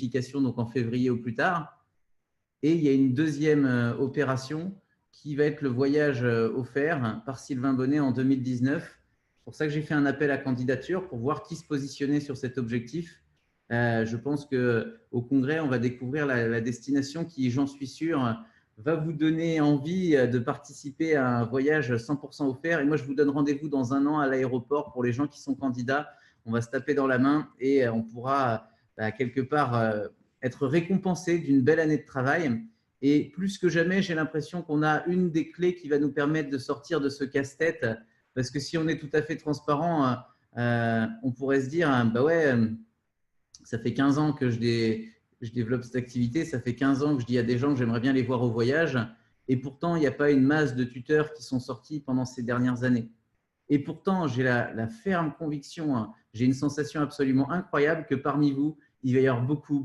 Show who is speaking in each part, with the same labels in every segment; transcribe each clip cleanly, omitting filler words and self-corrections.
Speaker 1: notification donc en février au plus tard. Et il y a une deuxième opération qui va être le voyage offert par Sylvain Bonnet en 2019. C'est pour ça que j'ai fait un appel à candidature pour voir qui se positionnait sur cet objectif. Je pense qu'au congrès, on va découvrir la destination qui, j'en suis sûr, va vous donner envie de participer à un voyage 100% offert. Et moi, je vous donne rendez-vous dans un an à l'aéroport pour les gens qui sont candidats. On va se taper dans la main et on pourra quelque part être récompensé d'une belle année de travail. Et plus que jamais, j'ai l'impression qu'on a une des clés qui va nous permettre de sortir de ce casse-tête. Parce que si on est tout à fait transparent, on pourrait se dire, bah ouais, ça fait 15 ans que je développe cette activité, ça fait 15 ans que je dis à des gens que j'aimerais bien les voir au voyage. Et pourtant, il n'y a pas une masse de tuteurs qui sont sortis pendant ces dernières années. Et pourtant, j'ai la ferme conviction, j'ai une sensation absolument incroyable que parmi vous, il va y avoir beaucoup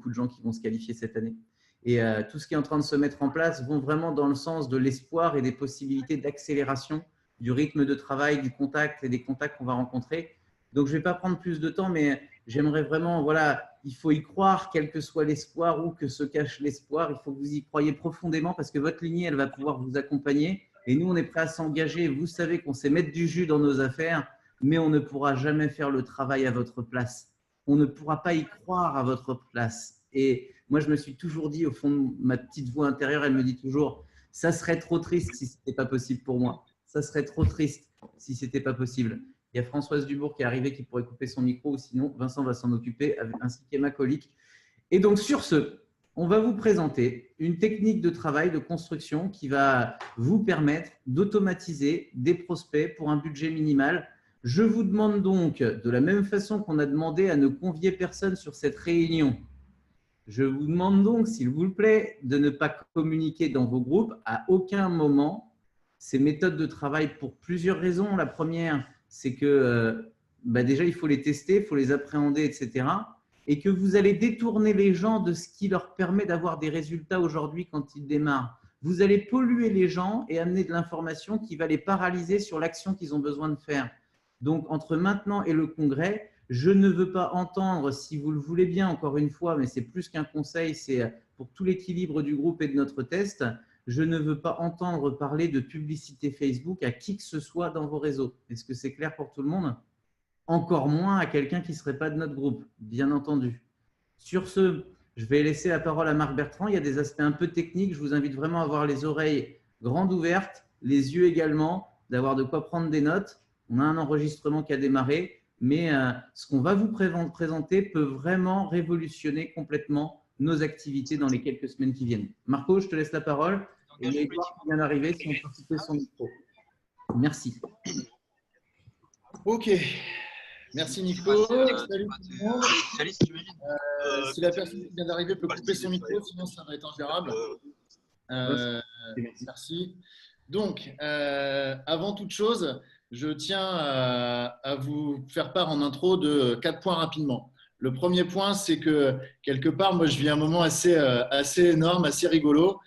Speaker 1: de gens qui vont se qualifier cette année. Et tout ce qui est en train de se mettre en place vont vraiment dans le sens de l'espoir et des possibilités d'accélération du rythme de travail, du contact et des contacts qu'on va rencontrer. Donc, je ne vais pas prendre plus de temps, mais j'aimerais vraiment, voilà, il faut y croire, quel que soit l'espoir ou que se cache l'espoir. Il faut que vous y croyez profondément parce que votre lignée, elle va pouvoir vous accompagner. Et nous, on est prêt à s'engager. Vous savez qu'on sait mettre du jus dans nos affaires, mais on ne pourra jamais faire le travail à votre place. On ne pourra pas y croire à votre place. Et moi, je me suis toujours dit, au fond de ma petite voix intérieure, elle me dit toujours, ça serait trop triste si ce n'était pas possible pour moi. Ça serait trop triste si ce n'était pas possible. Il y a Françoise Dubourg qui est arrivée, qui pourrait couper son micro, sinon Vincent va s'en occuper, ainsi qu'Emma Colique. Et donc, sur ce, on va vous présenter une technique de travail, de construction qui va vous permettre d'automatiser des prospects pour un budget minimal. Je vous demande donc, de la même façon qu'on a demandé à ne convier personne sur cette réunion, je vous demande donc, s'il vous plaît, de ne pas communiquer dans vos groupes à aucun moment ces méthodes de travail pour plusieurs raisons. La première, c'est que déjà, il faut les tester, il faut les appréhender, etc. Et que vous allez détourner les gens de ce qui leur permet d'avoir des résultats aujourd'hui quand ils démarrent. Vous allez polluer les gens et amener de l'information qui va les paralyser sur l'action qu'ils ont besoin de faire. Donc, entre maintenant et le congrès, je ne veux pas entendre, si vous le voulez bien, encore une fois, mais c'est plus qu'un conseil, c'est pour tout l'équilibre du groupe et de notre test, je ne veux pas entendre parler de publicité Facebook à qui que ce soit dans vos réseaux. Est-ce que c'est clair pour tout le monde? Encore moins à quelqu'un qui ne serait pas de notre groupe, bien entendu. Sur ce, je vais laisser la parole à Marc Bertrand. Il y a des aspects un peu techniques. Je vous invite vraiment à avoir les oreilles grandes ouvertes, les yeux également, d'avoir de quoi prendre des notes. On a un enregistrement qui a démarré. Mais ce qu'on va vous présenter peut vraiment révolutionner complètement nos activités dans les quelques semaines qui viennent. Marco, je te laisse la parole. Et il y a Edouard qui vient d'arriver, si on peut couper son micro. Merci.
Speaker 2: Ok. Merci Nico. Salut tout le monde. Si la personne qui vient d'arriver peut couper son micro, sinon ça va être ingérable. Merci. Donc, avant toute chose, je tiens à vous faire part en intro de 4 points rapidement. Le premier point, c'est que quelque part, moi, je vis un moment assez énorme, assez rigolo.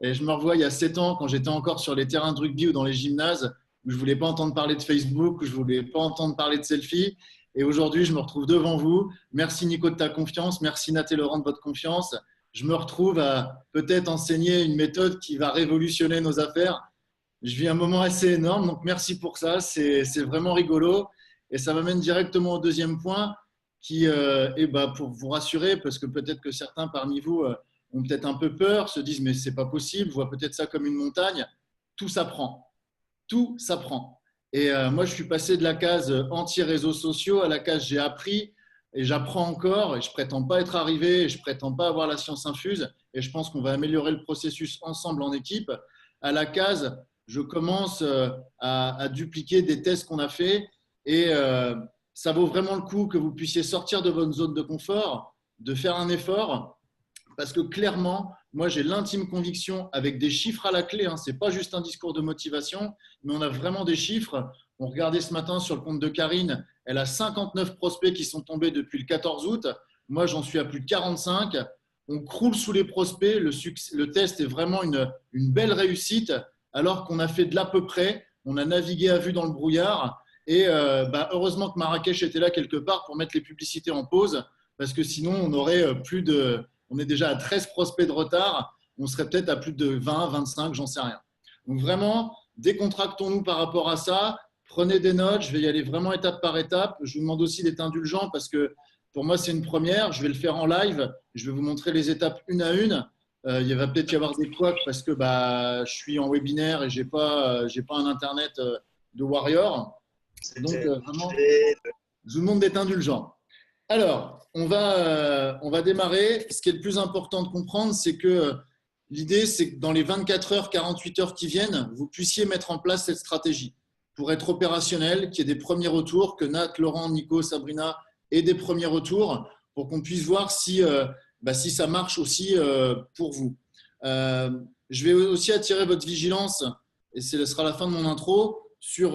Speaker 2: Et je me revois il y a 7 ans, quand j'étais encore sur les terrains de rugby ou dans les gymnases, où je ne voulais pas entendre parler de Facebook, où je ne voulais pas entendre parler de selfie. Et aujourd'hui, je me retrouve devant vous. Merci Nico de ta confiance. Merci Nat et Laurent de votre confiance. Je me retrouve à peut-être enseigner une méthode qui va révolutionner nos affaires. Je vis un moment assez énorme, donc merci pour ça. C'est vraiment rigolo. Et ça m'amène directement au deuxième point qui est pour vous rassurer, parce que peut-être que certains parmi vous ont peut-être un peu peur, se disent mais c'est pas possible, voient peut-être ça comme une montagne. Tout s'apprend. Tout s'apprend. Et moi, je suis passé de la case anti-réseaux sociaux à la case j'ai appris et j'apprends encore. Et je ne prétends pas être arrivé, et je ne prétends pas avoir la science infuse. Et je pense qu'on va améliorer le processus ensemble en équipe. À la case, je commence à dupliquer des tests qu'on a faits. Et ça vaut vraiment le coup que vous puissiez sortir de votre zone de confort, de faire un effort. Parce que clairement, moi, j'ai l'intime conviction, avec des chiffres à la clé, ce n'est pas juste un discours de motivation, mais on a vraiment des chiffres. On regardait ce matin sur le compte de Karine, elle a 59 prospects qui sont tombés depuis le 14 août. Moi, j'en suis à plus de 45. On croule sous les prospects. Le test est vraiment une belle réussite, alors qu'on a fait de l'à peu près. On a navigué à vue dans le brouillard. Et heureusement que Marrakech était là quelque part pour mettre les publicités en pause. parce que sinon, on aurait on est déjà à 13 prospects de retard, on serait peut-être à plus de 20, 25, j'en sais rien. Donc vraiment, décontractons-nous par rapport à ça. Prenez des notes, je vais y aller vraiment étape par étape. Je vous demande aussi d'être indulgent parce que pour moi, c'est une première. Je vais le faire en live. Je vais vous montrer les étapes une à une. Il va peut-être y avoir des couacs parce que je suis en webinaire et je n'ai pas un Internet de warrior. Donc, vraiment, je vous demande d'être indulgent. Alors, on va démarrer. Ce qui est le plus important de comprendre, c'est que l'idée, c'est que dans les 24 heures, 48 heures qui viennent, vous puissiez mettre en place cette stratégie pour être opérationnel, qu'il y ait des premiers retours, que Nat, Laurent, Nico, Sabrina aient des premiers retours pour qu'on puisse voir si ça marche aussi pour vous. Je vais aussi attirer votre vigilance, et ce sera la fin de mon intro, sur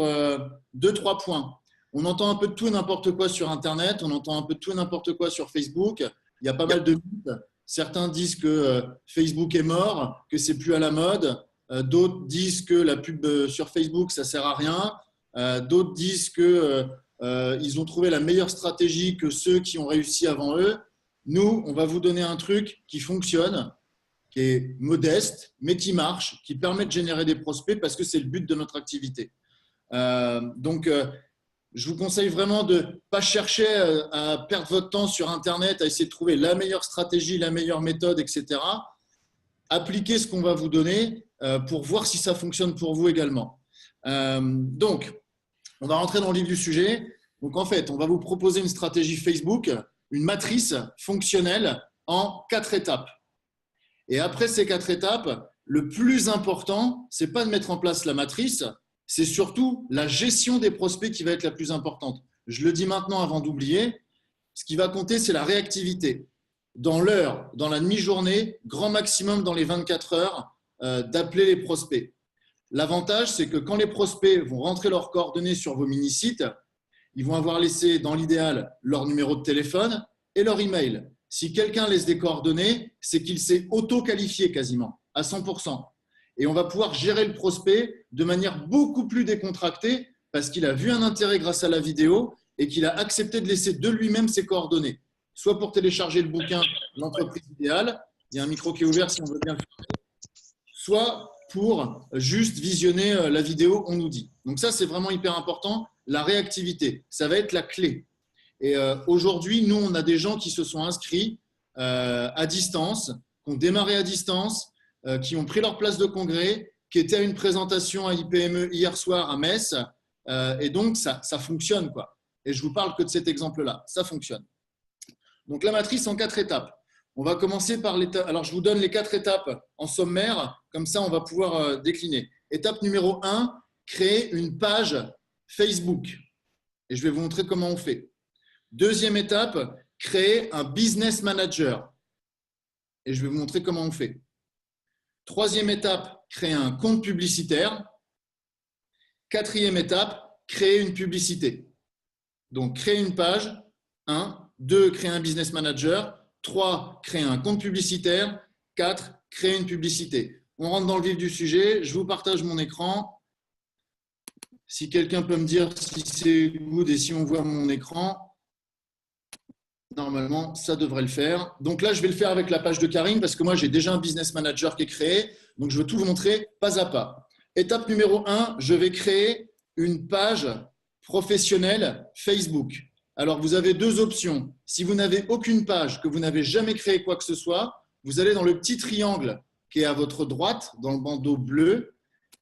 Speaker 2: 2-3 points. On entend un peu de tout et n'importe quoi sur Internet, on entend un peu de tout et n'importe quoi sur Facebook. Il y a pas mal de mythes. Certains disent que Facebook est mort, que c'est plus à la mode. D'autres disent que la pub sur Facebook, ça sert à rien. D'autres disent qu'ils ont trouvé la meilleure stratégie que ceux qui ont réussi avant eux. Nous, on va vous donner un truc qui fonctionne, qui est modeste, mais qui marche, qui permet de générer des prospects parce que c'est le but de notre activité. Je vous conseille vraiment de ne pas chercher à perdre votre temps sur Internet, à essayer de trouver la meilleure stratégie, la meilleure méthode, etc. Appliquez ce qu'on va vous donner pour voir si ça fonctionne pour vous également. Donc, on va rentrer dans le vif du sujet. Donc, en fait, on va vous proposer une stratégie Facebook, une matrice fonctionnelle en 4 étapes. Et après ces 4 étapes, le plus important, ce n'est pas de mettre en place la matrice, c'est surtout la gestion des prospects qui va être la plus importante. Je le dis maintenant avant d'oublier, ce qui va compter, c'est la réactivité. Dans l'heure, dans la demi-journée, grand maximum dans les 24 heures, d'appeler les prospects. L'avantage, c'est que quand les prospects vont rentrer leurs coordonnées sur vos mini-sites, ils vont avoir laissé, dans l'idéal, leur numéro de téléphone et leur email. Si quelqu'un laisse des coordonnées, c'est qu'il s'est auto-qualifié quasiment, à 100%. Et on va pouvoir gérer le prospect de manière beaucoup plus décontractée parce qu'il a vu un intérêt grâce à la vidéo et qu'il a accepté de laisser de lui-même ses coordonnées. Soit pour télécharger le bouquin « L'entreprise idéale », il y a un micro qui est ouvert si on veut bien le faire, soit pour juste visionner la vidéo, on nous dit. Donc ça, c'est vraiment hyper important. La réactivité, ça va être la clé. Et aujourd'hui, nous, on a des gens qui se sont inscrits à distance, qui ont démarré à distance, qui ont pris leur place de congrès, qui étaient à une présentation à IPME hier soir à Metz. Et donc, ça fonctionne, quoi. Et je vous parle que de cet exemple-là. Ça fonctionne. Donc, la matrice en 4 étapes. On va commencer par l'étape. Alors, je vous donne les 4 étapes en sommaire. Comme ça, on va pouvoir décliner. Étape numéro 1, créer une page Facebook. Et je vais vous montrer comment on fait. Deuxième étape, créer un business manager. Et je vais vous montrer comment on fait. Troisième étape, créer un compte publicitaire. Quatrième étape, créer une publicité. Donc, créer une page. 1. 2. Créer un business manager. 3. Créer un compte publicitaire. 4. Créer une publicité. On rentre dans le vif du sujet. Je vous partage mon écran. Si quelqu'un peut me dire si c'est good et si on voit mon écran. Normalement, ça devrait le faire. Donc là, je vais le faire avec la page de Karine parce que moi, j'ai déjà un business manager qui est créé. Donc, je veux tout vous montrer pas à pas. Étape numéro 1, je vais créer une page professionnelle Facebook. Alors, vous avez 2 options. Si vous n'avez aucune page, que vous n'avez jamais créé quoi que ce soit, vous allez dans le petit triangle qui est à votre droite, dans le bandeau bleu.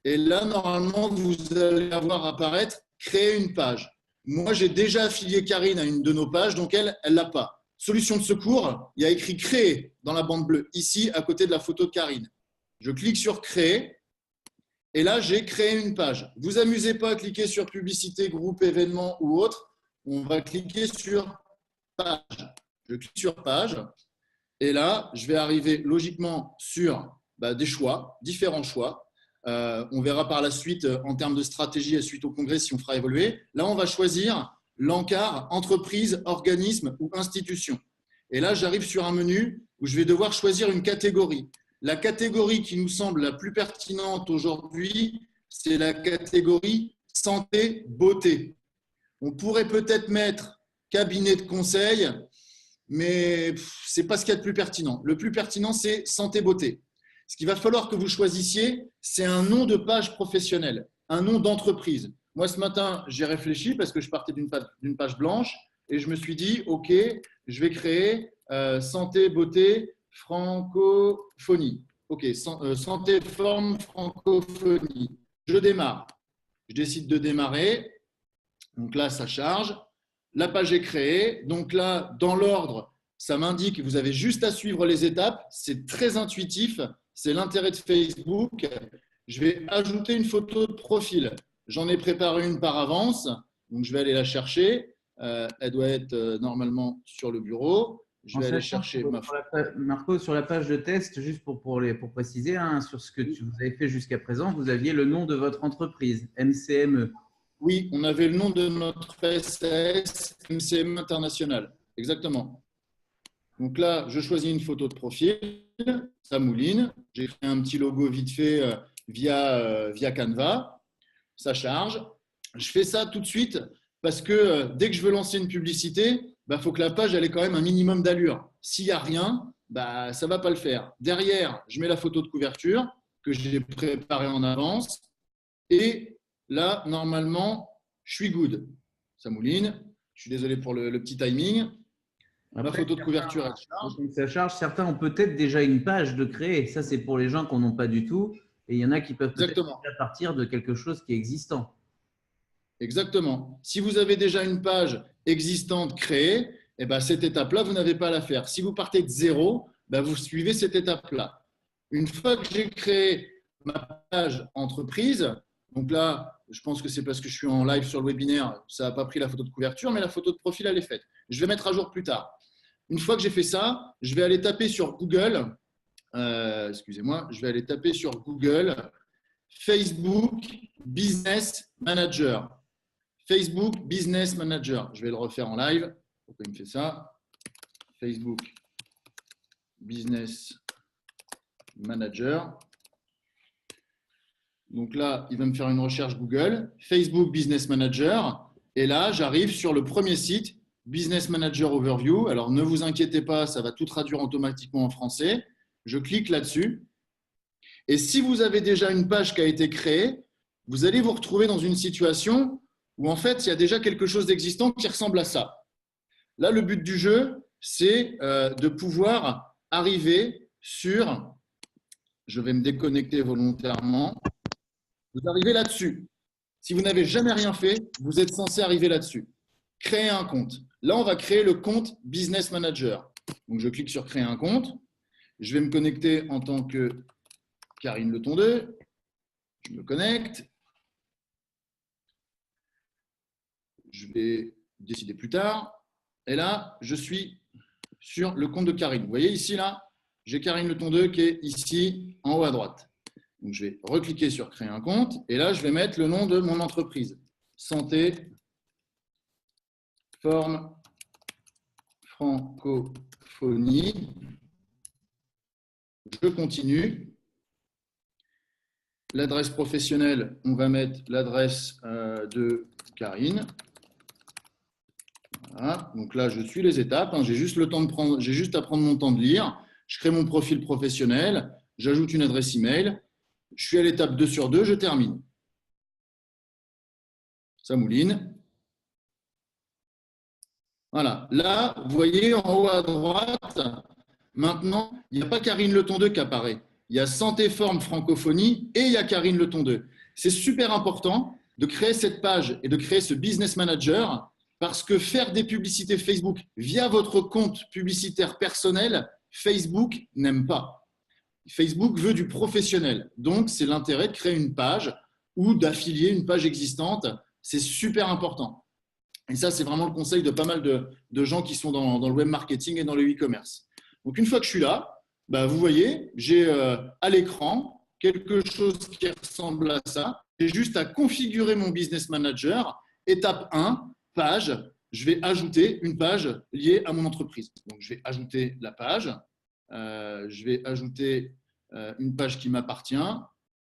Speaker 2: Et là, normalement, vous allez avoir apparaître « Créer une page ». Moi, j'ai déjà affilié Karine à une de nos pages, donc elle ne l'a pas. Solution de secours, il y a écrit « Créer » dans la bande bleue, ici, à côté de la photo de Karine. Je clique sur « Créer » et là, j'ai créé une page. Vous amusez pas à cliquer sur « Publicité, groupe, événement » ou autre. On va cliquer sur « Page ». Je clique sur « Page » et là, je vais arriver logiquement sur des choix, différents choix. On verra par la suite en termes de stratégie à suite au congrès si on fera évoluer. Là, on va choisir l'encart entreprise, organisme ou institution. Et là, j'arrive sur un menu où je vais devoir choisir une catégorie. La catégorie qui nous semble la plus pertinente aujourd'hui, c'est la catégorie santé, beauté. On pourrait peut-être mettre cabinet de conseil, mais ce n'est pas ce qu'il y a de plus pertinent. Le plus pertinent, c'est santé beauté. Ce qu'il va falloir que vous choisissiez, c'est un nom de page professionnelle, un nom d'entreprise. Moi, ce matin, j'ai réfléchi parce que je partais d'une page blanche et je me suis dit, OK, je vais créer santé beauté francophonie. OK, santé forme francophonie. Je démarre. Je décide de démarrer. Donc là, ça charge. La page est créée. Donc là, dans l'ordre, ça m'indique que vous avez juste à suivre les étapes. C'est très intuitif. C'est l'intérêt de Facebook. Je vais ajouter une photo de profil. J'en ai préparé une par avance. Donc, je vais aller la chercher. Elle doit être normalement sur le bureau. Je vais aller chercher ma photo.
Speaker 1: Marco, sur la page de test, juste pour préciser, hein, sur ce que vous avez fait jusqu'à présent, vous aviez le nom de votre entreprise, MCME.
Speaker 2: Oui, on avait le nom de notre SAS, MCME International. Exactement. Donc là, je choisis une photo de profil, ça mouline. J'ai fait un petit logo vite fait via Canva. Ça charge. Je fais ça tout de suite parce que dès que je veux lancer une publicité, faut que la page ait quand même un minimum d'allure. S'il n'y a rien, ça ne va pas le faire. Derrière, je mets la photo de couverture que j'ai préparée en avance. Et là, normalement, je suis good. Ça mouline. Je suis désolé pour le petit timing.
Speaker 1: Après,
Speaker 2: ma photo de couverture, elle charge.
Speaker 1: Ça charge. Certains ont peut-être déjà une page de créer. Ça, c'est pour les gens qui n'en ont pas du tout. Et il y en a qui peuvent peut-être déjà partir de quelque chose qui est existant.
Speaker 2: Exactement. Si vous avez déjà une page existante créée, cette étape-là, vous n'avez pas à la faire. Si vous partez de zéro, vous suivez cette étape-là. Une fois que j'ai créé ma page entreprise, donc là, je pense que c'est parce que je suis en live sur le webinaire, ça n'a pas pris la photo de couverture, mais la photo de profil, elle est faite. Je vais mettre à jour plus tard. Une fois que j'ai fait ça, je vais aller taper sur Google, je vais aller taper sur Google Facebook Business Manager. Facebook Business Manager. Je vais le refaire en live. Pourquoi il me fait ça? Facebook Business Manager. Donc là, il va me faire une recherche Google, Facebook Business Manager. Et là, j'arrive sur le premier site, Business Manager Overview. Alors, ne vous inquiétez pas, ça va tout traduire automatiquement en français. Je clique là-dessus. Et si vous avez déjà une page qui a été créée, vous allez vous retrouver dans une situation où en fait, il y a déjà quelque chose d'existant qui ressemble à ça. Là, le but du jeu, c'est de pouvoir arriver sur… Je vais me déconnecter volontairement. Vous arrivez là-dessus. Si vous n'avez jamais rien fait, vous êtes censé arriver là-dessus. Créer un compte. Là, on va créer le compte Business Manager. Donc, je clique sur Créer un compte. Je vais me connecter en tant que Karine Le Tondeux. Je me connecte. Je vais décider plus tard. Et là, je suis sur le compte de Karine. Vous voyez ici, là, j'ai Karine Le Tondeux qui est ici en haut à droite. Donc, je vais recliquer sur Créer un compte. Et là, je vais mettre le nom de mon entreprise. Santé, forme, francophonie. Je continue. L'adresse professionnelle, on va mettre l'adresse de Karine. Voilà. Donc là, je suis les étapes. J'ai juste à prendre mon temps de lire. Je crée mon profil professionnel. J'ajoute une adresse email. Je suis à l'étape 2 sur 2. Je termine. Ça mouline. Voilà. Là, vous voyez en haut à droite, maintenant, il n'y a pas Karine Le Tondeux qui apparaît. Il y a Santé Forme Francophonie et il y a Karine Le Tondeux. C'est super important de créer cette page et de créer ce Business Manager parce que faire des publicités Facebook via votre compte publicitaire personnel, Facebook n'aime pas. Facebook veut du professionnel. Donc, c'est l'intérêt de créer une page ou d'affilier une page existante. C'est super important. Et ça, c'est vraiment le conseil de pas mal de gens qui sont dans le web marketing et dans le e-commerce. Donc, une fois que je suis là, vous voyez, j'ai à l'écran quelque chose qui ressemble à ça. J'ai juste à configurer mon Business Manager. Étape 1, page. Je vais ajouter une page liée à mon entreprise. Donc, je vais ajouter la page. Je vais ajouter une page qui m'appartient.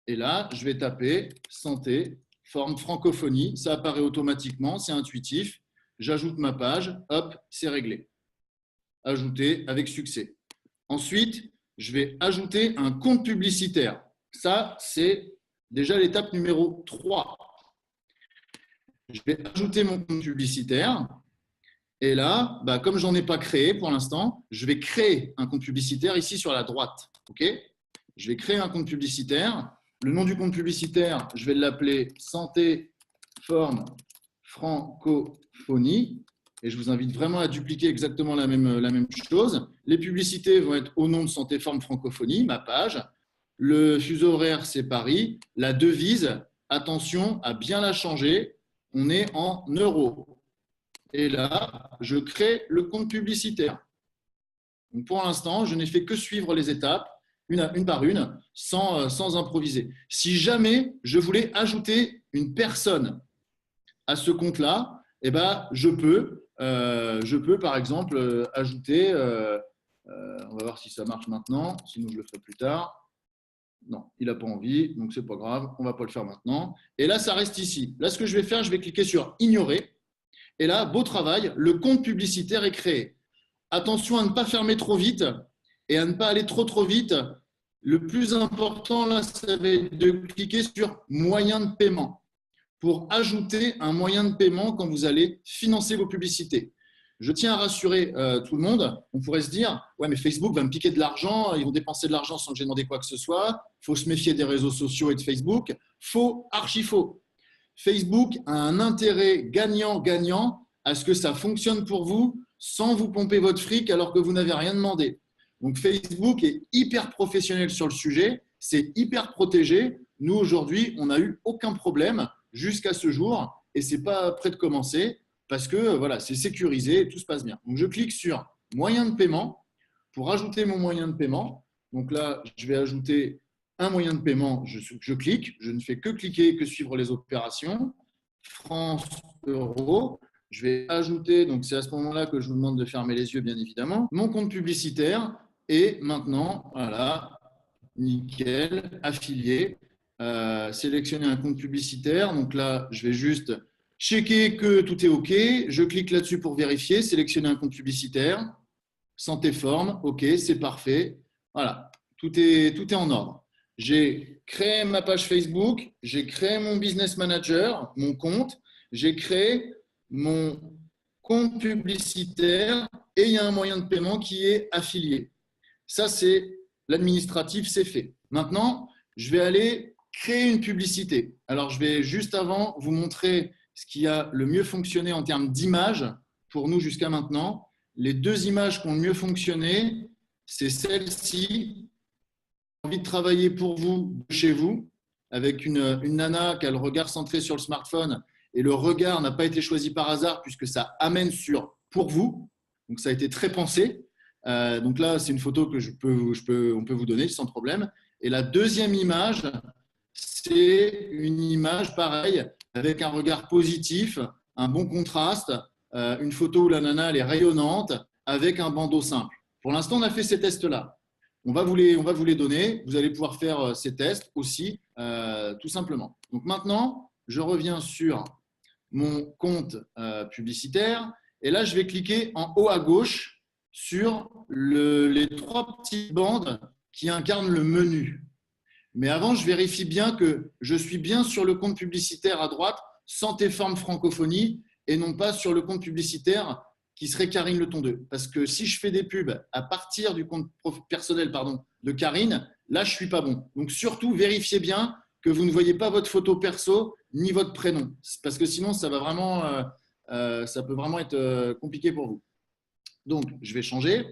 Speaker 2: Et là, je vais taper santé, forme francophonie. Ça apparaît automatiquement, c'est intuitif. J'ajoute ma page. Hop, c'est réglé. ajouter avec succès. Ensuite, je vais ajouter un compte publicitaire. Ça, c'est déjà l'étape numéro 3. Je vais ajouter mon compte publicitaire. Et là, comme je n'en ai pas créé pour l'instant, je vais créer un compte publicitaire ici sur la droite. Okay, je vais créer un compte publicitaire. Le nom du compte publicitaire, je vais l'appeler Santé, Forme, Francophonie. Et je vous invite vraiment à dupliquer exactement la même chose. Les publicités vont être au nom de Santé, Forme, Francophonie, ma page. Le fuseau horaire, c'est Paris. La devise, attention à bien la changer. On est en euros. Et là, je crée le compte publicitaire. Donc pour l'instant, je n'ai fait que suivre les étapes, une par une, sans improviser. Si jamais je voulais ajouter une personne à ce compte-là, je peux par exemple ajouter, on va voir si ça marche maintenant, sinon je le ferai plus tard. Non, il n'a pas envie, donc ce n'est pas grave, on ne va pas le faire maintenant. Et là, ça reste ici. Là, ce que je vais faire, je vais cliquer sur « Ignorer ». Et là, beau travail, le compte publicitaire est créé. Attention à ne pas fermer trop vite et à ne pas aller trop vite. Le plus important, là, ça va être de cliquer sur « Moyen de paiement » pour ajouter un moyen de paiement quand vous allez financer vos publicités. Je tiens à rassurer tout le monde. On pourrait se dire « Ouais, mais Facebook va me piquer de l'argent, ils vont dépenser de l'argent sans que j'ai demandé quoi que ce soit. Il faut se méfier des réseaux sociaux et de Facebook. » Faux, archi faux. Facebook a un intérêt gagnant-gagnant à ce que ça fonctionne pour vous sans vous pomper votre fric alors que vous n'avez rien demandé. Donc, Facebook est hyper professionnel sur le sujet, c'est hyper protégé. Nous, aujourd'hui, on n'a eu aucun problème jusqu'à ce jour et ce n'est pas prêt de commencer parce que voilà, c'est sécurisé et tout se passe bien. Donc, je clique sur « Moyen de paiement » pour ajouter mon moyen de paiement. Donc là, je vais ajouter un moyen de paiement, je clique, je ne fais que cliquer, que suivre les opérations. France, euro, je vais ajouter, donc c'est à ce moment-là que je vous demande de fermer les yeux, bien évidemment, mon compte publicitaire. Et maintenant, voilà, nickel, affilié, sélectionner un compte publicitaire. Donc là, je vais juste checker que tout est OK. Je clique là-dessus pour vérifier, sélectionner un compte publicitaire. Santé, forme, OK, c'est parfait. Voilà, tout est en ordre. J'ai créé ma page Facebook, j'ai créé mon business manager, mon compte, j'ai créé mon compte publicitaire et il y a un moyen de paiement qui est affilié. Ça, c'est l'administratif, c'est fait. Maintenant, je vais aller créer une publicité. Alors, je vais juste avant vous montrer ce qui a le mieux fonctionné en termes d'images pour nous jusqu'à maintenant. Les 2 images qui ont le mieux fonctionné, c'est celle-ci. J'ai envie de travailler pour vous, chez vous, avec une nana qui a le regard centré sur le smartphone et le regard n'a pas été choisi par hasard puisque ça amène sur « pour vous ». Donc, ça a été très pensé. Donc là, c'est une photo que on peut vous donner sans problème. Et la deuxième image, c'est une image pareille avec un regard positif, un bon contraste, une photo où la nana elle est rayonnante avec un bandeau simple. Pour l'instant, on a fait ces tests-là. On va vous les donner. Vous allez pouvoir faire ces tests aussi, tout simplement. Donc maintenant, je reviens sur mon compte publicitaire. Et là, je vais cliquer en haut à gauche sur les 3 petites bandes qui incarnent le menu. Mais avant, je vérifie bien que je suis bien sur le compte publicitaire à droite, Santé, Forme, Francophonie, et non pas sur le compte publicitaire qui serait Karine Le Tondeux. Parce que si je fais des pubs à partir du compte personnel de Karine, là, je ne suis pas bon. Donc, surtout, vérifiez bien que vous ne voyez pas votre photo perso ni votre prénom. Parce que sinon, ça peut vraiment être compliqué pour vous. Donc, je vais changer.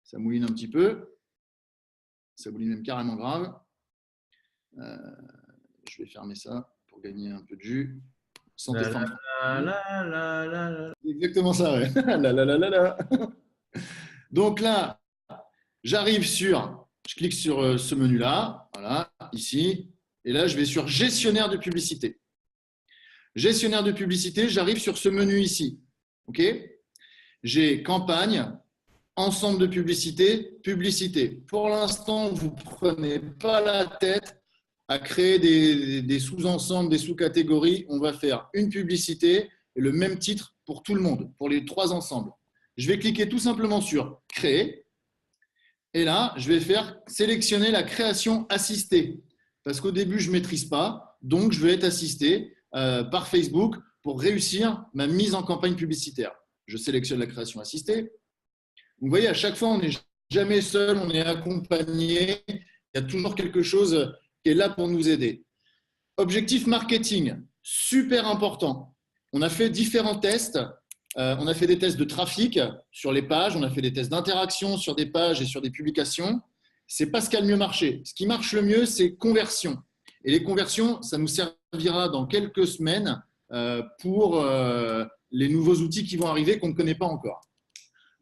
Speaker 2: Ça mouline un petit peu. Ça mouline même carrément grave. Je vais fermer ça pour gagner un peu de jus. Santé, forme. C'est exactement ça, ouais. Donc là, je clique sur ce menu-là, voilà, ici, et là, je vais sur gestionnaire de publicité. Gestionnaire de publicité, j'arrive sur ce menu ici. OK ? J'ai campagne, ensemble de publicité, publicité. Pour l'instant, vous ne prenez pas la tête à créer des sous-ensembles, des sous-catégories. On va faire une publicité et le même titre pour tout le monde, pour les 3 ensembles. Je vais cliquer tout simplement sur « Créer ». Et là, je vais faire sélectionner la création assistée. Parce qu'au début, je ne maîtrise pas. Donc, je vais être assisté par Facebook pour réussir ma mise en campagne publicitaire. Je sélectionne la création assistée. Vous voyez, à chaque fois, on n'est jamais seul, on est accompagné. Il y a toujours quelque chose qui est là pour nous aider. Objectif marketing, super important. On a fait différents tests. On a fait des tests de trafic sur les pages, on a fait des tests d'interaction sur des pages et sur des publications. Ce n'est pas ce qui a le mieux marché. Ce qui marche le mieux, c'est conversion. Et les conversions, ça nous servira dans quelques semaines pour les nouveaux outils qui vont arriver qu'on ne connaît pas encore.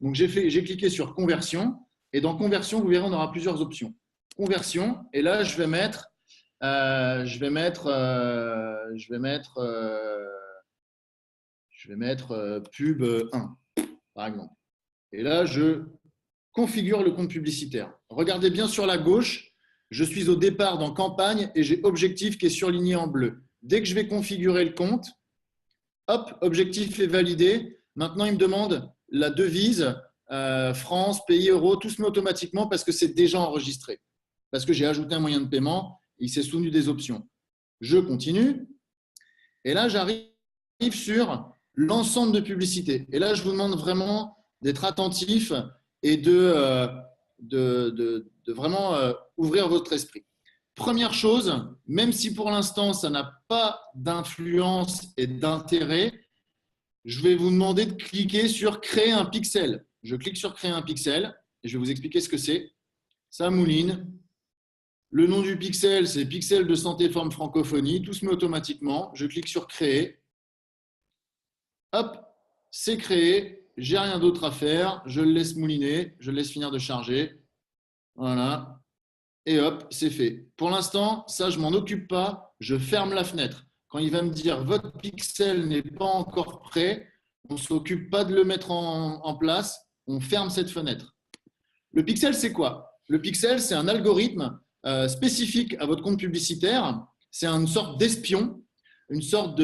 Speaker 2: Donc, j'ai cliqué sur conversion. Et dans conversion, vous verrez, on aura plusieurs options. Conversion. Et là, je vais mettre pub 1, par exemple. Et là, je configure le compte publicitaire. Regardez bien sur la gauche, je suis au départ dans campagne et j'ai objectif qui est surligné en bleu. Dès que je vais configurer le compte, hop, objectif est validé. Maintenant, il me demande la devise, France, pays, euro, tout se met automatiquement parce que c'est déjà enregistré. Parce que j'ai ajouté un moyen de paiement, il s'est souvenu des options. Je continue. Et là, j'arrive sur l'ensemble de publicités. Et là, je vous demande vraiment d'être attentif et de vraiment ouvrir votre esprit. Première chose, même si pour l'instant, ça n'a pas d'influence et d'intérêt, je vais vous demander de cliquer sur « Créer un pixel ». Je clique sur « Créer un pixel » et je vais vous expliquer ce que c'est. Ça mouline. Le nom du pixel, c'est « Pixel de santé forme francophonie ». Tout se met automatiquement. Je clique sur « Créer ». Hop, c'est créé. J'ai rien d'autre à faire. Je le laisse mouliner. Je le laisse finir de charger. Voilà. Et hop, c'est fait. Pour l'instant, ça, je ne m'en occupe pas. Je ferme la fenêtre. Quand il va me dire « Votre pixel n'est pas encore prêt », on ne s'occupe pas de le mettre en place. On ferme cette fenêtre. Le pixel, c'est quoi? Le pixel, c'est un algorithme spécifique à votre compte publicitaire. C'est une sorte d'espion, une sorte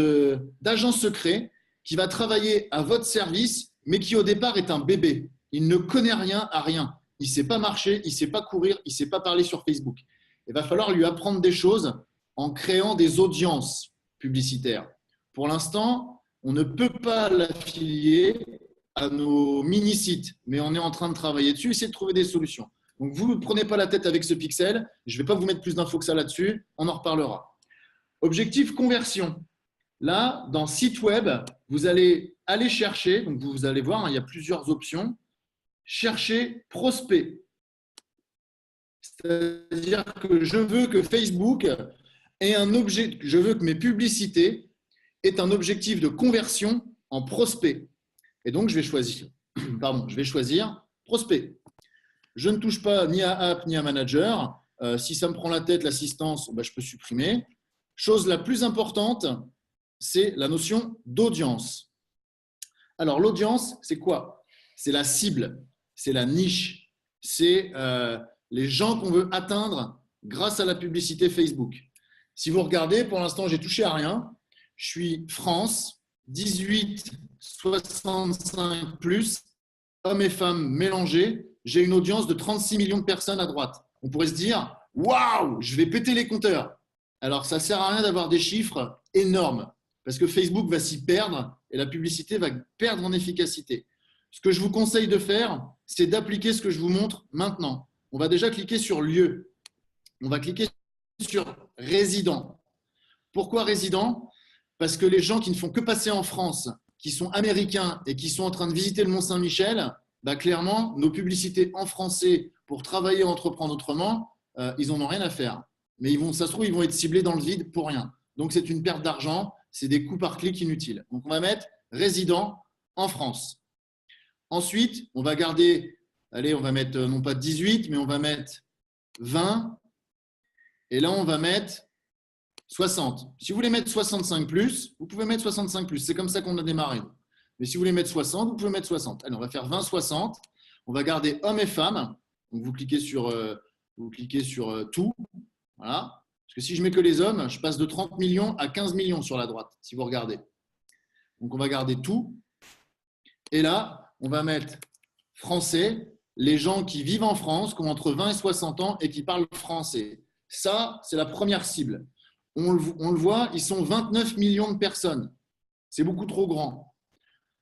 Speaker 2: d'agent secret qui va travailler à votre service, mais qui au départ est un bébé. Il ne connaît rien à rien. Il ne sait pas marcher, il ne sait pas courir, il ne sait pas parler sur Facebook. Il va falloir lui apprendre des choses en créant des audiences publicitaires. Pour l'instant, on ne peut pas l'affilier à nos mini-sites, mais on est en train de travailler dessus, essayer de trouver des solutions. Donc, vous ne prenez pas la tête avec ce pixel. Je ne vais pas vous mettre plus d'infos que ça là-dessus. On en reparlera. Objectif conversion. Là, dans site web, vous allez aller chercher, donc vous allez voir, il y a plusieurs options. Chercher prospect. C'est-à-dire que je veux que Facebook ait un objet, je veux que mes publicités aient un objectif de conversion en prospect. Et donc, je vais choisir prospect. Je ne touche pas ni à app ni à manager. Si ça me prend la tête, l'assistance, je peux supprimer. Chose la plus importante, c'est la notion d'audience. Alors, l'audience, c'est quoi? C'est la cible, c'est la niche, c'est les gens qu'on veut atteindre grâce à la publicité Facebook. Si vous regardez, pour l'instant, j'ai touché à rien. Je suis France, 18-65 plus, hommes et femmes mélangés. J'ai une audience de 36 millions de personnes à droite. On pourrait se dire, waouh, je vais péter les compteurs. Alors, ça ne sert à rien d'avoir des chiffres énormes parce que Facebook va s'y perdre et la publicité va perdre en efficacité. Ce que je vous conseille de faire, c'est d'appliquer ce que je vous montre maintenant. On va déjà cliquer sur lieu. On va cliquer sur résident. Pourquoi résident? Parce que les gens qui ne font que passer en France, qui sont américains et qui sont en train de visiter le Mont-Saint-Michel, clairement, nos publicités en français pour travailler et entreprendre autrement, ils n'en ont rien à faire. Mais ça se trouve, ils vont être ciblés dans le vide pour rien. Donc, c'est une perte d'argent, c'est des coûts par clic inutiles. Donc, on va mettre résident en France. Ensuite, on va garder, allez, on va mettre non pas 18, mais on va mettre 20. Et là, on va mettre 60. Si vous voulez mettre 65 plus, vous pouvez mettre 65 plus. C'est comme ça qu'on a démarré. Mais si vous voulez mettre 60, vous pouvez mettre 60. Allez, on va faire 20-60. On va garder hommes et femmes. Donc, vous cliquez sur tout. Voilà. Parce que si je mets que les hommes, je passe de 30 millions à 15 millions sur la droite, si vous regardez. Donc, on va garder tout. Et là, on va mettre français, les gens qui vivent en France, qui ont entre 20 et 60 ans et qui parlent français. Ça, c'est la première cible. On le voit, ils sont 29 millions de personnes. C'est beaucoup trop grand.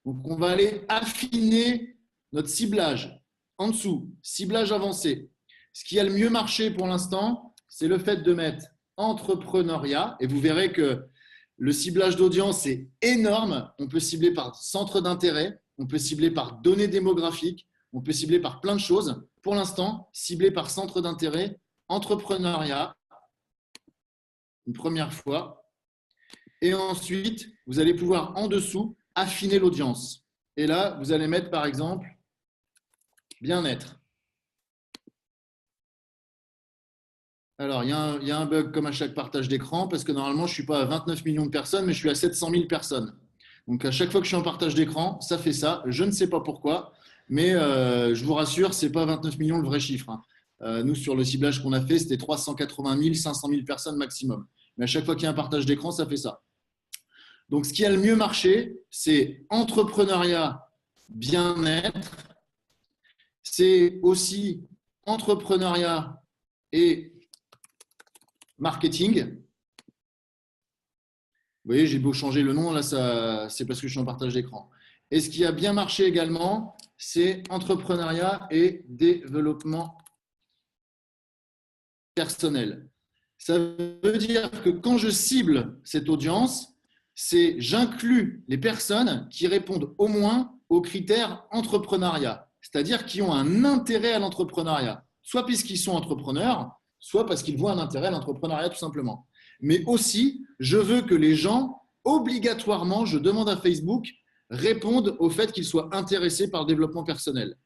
Speaker 2: Donc, on va aller affiner notre ciblage. En dessous, ciblage avancé. Ce qui a le mieux marché pour l'instant, c'est le fait de mettre entrepreneuriat. Et vous verrez que le ciblage d'audience est énorme. On peut cibler par centre d'intérêt, on peut cibler par données démographiques, on peut cibler par plein de choses. Pour l'instant, cibler par centre d'intérêt, entrepreneuriat, une première fois. Et ensuite, vous allez pouvoir en dessous affiner l'audience. Et là, vous allez mettre par exemple bien-être. Alors, il y a un bug comme à chaque partage d'écran parce que normalement, je ne suis pas à 29 millions de personnes, mais je suis à 700 000 personnes. Donc, à chaque fois que je suis en partage d'écran, ça fait ça. Je ne sais pas pourquoi, mais je vous rassure, ce n'est pas 29 millions le vrai chiffre. Nous, sur le ciblage qu'on a fait, c'était 380 000, 500 000 personnes maximum. Mais à chaque fois qu'il y a un partage d'écran, ça fait ça. Donc, ce qui a le mieux marché, c'est entrepreneuriat, bien-être. C'est aussi entrepreneuriat et marketing. Vous voyez, j'ai beau changer le nom, là, c'est parce que je suis en partage d'écran. Et ce qui a bien marché également, c'est entrepreneuriat et développement personnel. Ça veut dire que quand je cible cette audience, j'inclus les personnes qui répondent au moins aux critères entrepreneuriat, c'est-à-dire qui ont un intérêt à l'entrepreneuriat, soit puisqu'ils sont entrepreneurs, soit parce qu'ils voient un intérêt à l'entrepreneuriat tout simplement. Mais aussi, je veux que les gens, obligatoirement, je demande à Facebook, répondent au fait qu'ils soient intéressés par le développement personnel,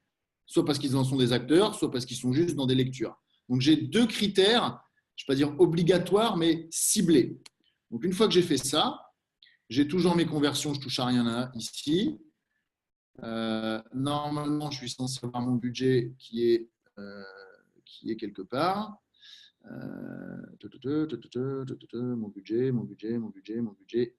Speaker 2: soit parce qu'ils en sont des acteurs, soit parce qu'ils sont juste dans des lectures. Donc, j'ai 2 critères, je ne vais pas dire obligatoires, mais ciblés. Donc, une fois que j'ai fait ça, j'ai toujours mes conversions, je ne touche à rien là, ici. Normalement, je suis censé avoir mon budget qui est quelque part. Mon budget,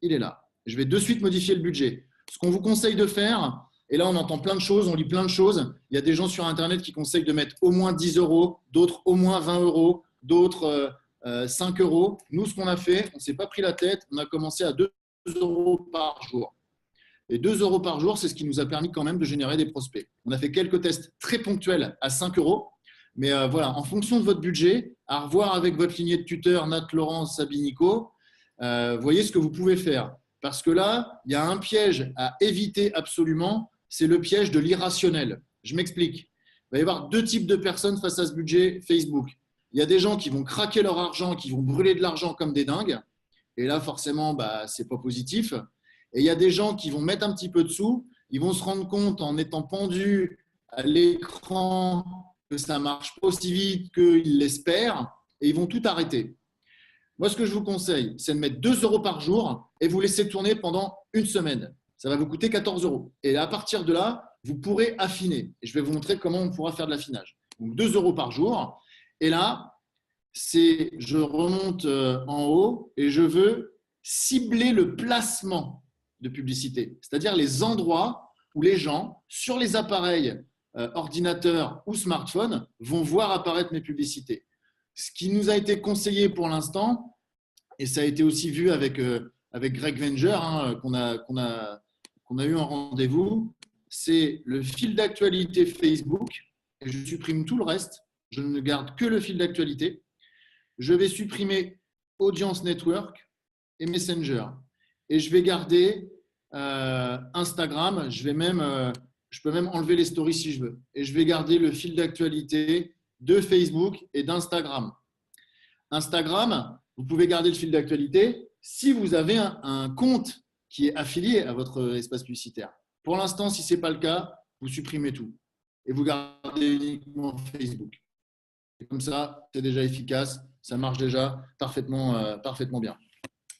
Speaker 2: il est là. Je vais de suite modifier le budget. Ce qu'on vous conseille de faire, et là on entend plein de choses, on lit plein de choses. Il y a des gens sur Internet qui conseillent de mettre au moins 10 €, d'autres au moins 20 €, d'autres 5 €. Nous, ce qu'on a fait, on ne s'est pas pris la tête, on a commencé à 2 € par jour. Et 2 € par jour, c'est ce qui nous a permis quand même de générer des prospects. On a fait quelques tests très ponctuels à 5 €. Mais voilà, en fonction de votre budget, à revoir avec votre lignée de tuteurs, Nat, Laurence, Sabinico, voyez ce que vous pouvez faire. Parce que là, il y a un piège à éviter absolument, c'est le piège de l'irrationnel. Je m'explique. Il va y avoir 2 types de personnes face à ce budget Facebook. Il y a des gens qui vont craquer leur argent, qui vont brûler de l'argent comme des dingues. Et là, forcément, ce n'est pas positif. Et il y a des gens qui vont mettre un petit peu de sous. Ils vont se rendre compte en étant pendus à l'écran que ça ne marche pas aussi vite qu'ils l'espèrent et ils vont tout arrêter. Moi, ce que je vous conseille, c'est de mettre 2 € par jour et vous laisser tourner pendant une semaine. Ça va vous coûter 14 €. Et à partir de là, vous pourrez affiner. Et je vais vous montrer comment on pourra faire de l'affinage. Donc, 2 € par jour. Et là, je remonte en haut et je veux cibler le placement de publicité, c'est-à-dire les endroits où les gens, sur les appareils ordinateurs ou smartphones, vont voir apparaître mes publicités. Ce qui nous a été conseillé pour l'instant, et ça a été aussi vu avec Greg Venger, qu'on a eu en rendez-vous, c'est le fil d'actualité Facebook. Et je supprime tout le reste. Je ne garde que le fil d'actualité. Je vais supprimer Audience Network et Messenger. Et je vais garder Instagram. Je peux même enlever les stories si je veux. Et je vais garder le fil d'actualité de Facebook et d'Instagram. Instagram, vous pouvez garder le fil d'actualité si vous avez un compte qui est affilié à votre espace publicitaire. Pour l'instant, si ce n'est pas le cas, vous supprimez tout et vous gardez uniquement Facebook. Et comme ça, c'est déjà efficace, ça marche déjà parfaitement bien.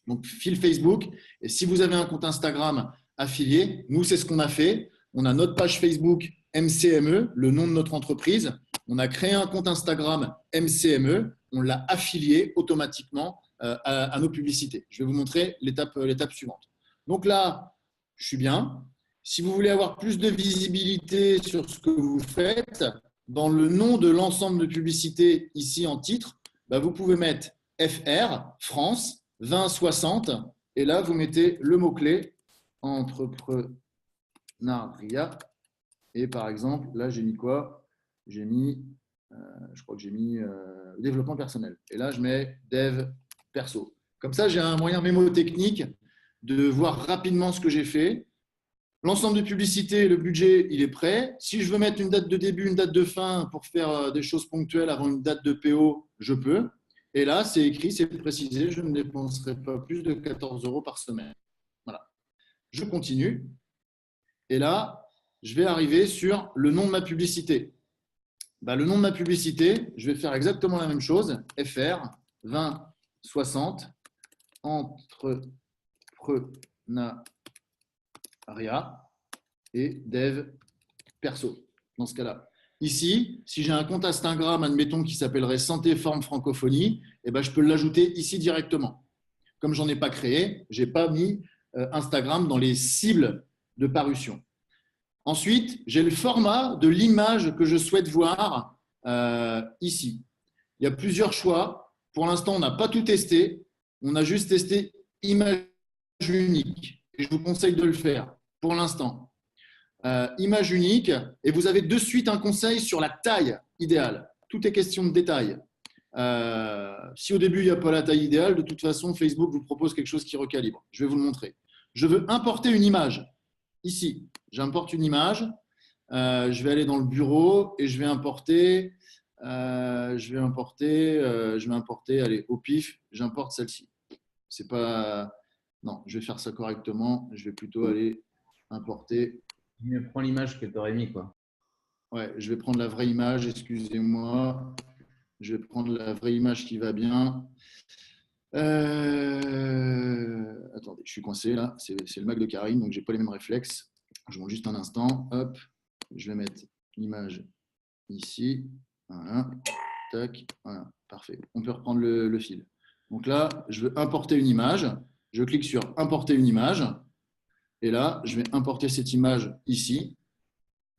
Speaker 2: Donc, fil Facebook. Et si vous avez un compte Instagram affilié, nous, c'est ce qu'on a fait. On a notre page Facebook MCME, le nom de notre entreprise. On a créé un compte Instagram MCME. On l'a affilié automatiquement à nos publicités. Je vais vous montrer l'étape suivante. Donc là, je suis bien. Si vous voulez avoir plus de visibilité sur ce que vous faites, dans le nom de l'ensemble de publicités ici en titre, bah, vous pouvez mettre FR, France, 2060, et là, vous mettez le mot-clé entrepreneuriat. Et par exemple, là, j'ai mis quoi? J'ai mis, je crois que j'ai mis développement personnel. Et là, je mets dev perso. Comme ça, j'ai un moyen mémotechnique de voir rapidement ce que j'ai fait. L'ensemble de publicité, le budget, il est prêt. Si je veux mettre une date de début, une date de fin pour faire des choses ponctuelles avant une date de PO, je peux. Et là, c'est écrit, c'est précisé, je ne dépenserai pas plus de 14 € par semaine. Voilà. Je continue. Et là, je vais arriver sur le nom de ma publicité. Bah, le nom de ma publicité, je vais faire exactement la même chose. FR 2060 entrepreneuriat et dev perso, dans ce cas-là. Ici, si j'ai un compte Instagram, admettons, qui s'appellerait Santé Forme Francophonie, eh ben, je peux l'ajouter ici directement. Comme je n'en ai pas créé, je n'ai pas mis Instagram dans les cibles de parution. Ensuite, j'ai le format de l'image que je souhaite voir ici. Il y a plusieurs choix. Pour l'instant, on n'a pas tout testé. On a juste testé image unique. Et je vous conseille de le faire pour l'instant. Image unique. Et vous avez de suite un conseil sur la taille idéale. Tout est question de détail. Si au début, il n'y a pas la taille idéale, de toute façon, Facebook vous propose quelque chose qui recalibre. Je vais vous le montrer. Je veux importer une image. Ici, j'importe une image. Je vais aller dans le bureau et je vais importer. Allez, au pif, j'importe celle-ci. C'est pas. Non, je vais faire ça correctement. Je vais plutôt aller importer.
Speaker 1: Je prends l'image que tu aurais mis, quoi.
Speaker 2: Ouais, je vais prendre la vraie image, excusez-moi. Je vais prendre la vraie image qui va bien. Attendez, je suis coincé là. C'est le Mac de Karine, donc je n'ai pas les mêmes réflexes. Je monte juste un instant. Hop, je vais mettre l'image ici. Voilà. Tac. Voilà. Parfait. On peut reprendre le fil. Donc là, je veux importer une image. Je clique sur importer une image. Et là, je vais importer cette image ici,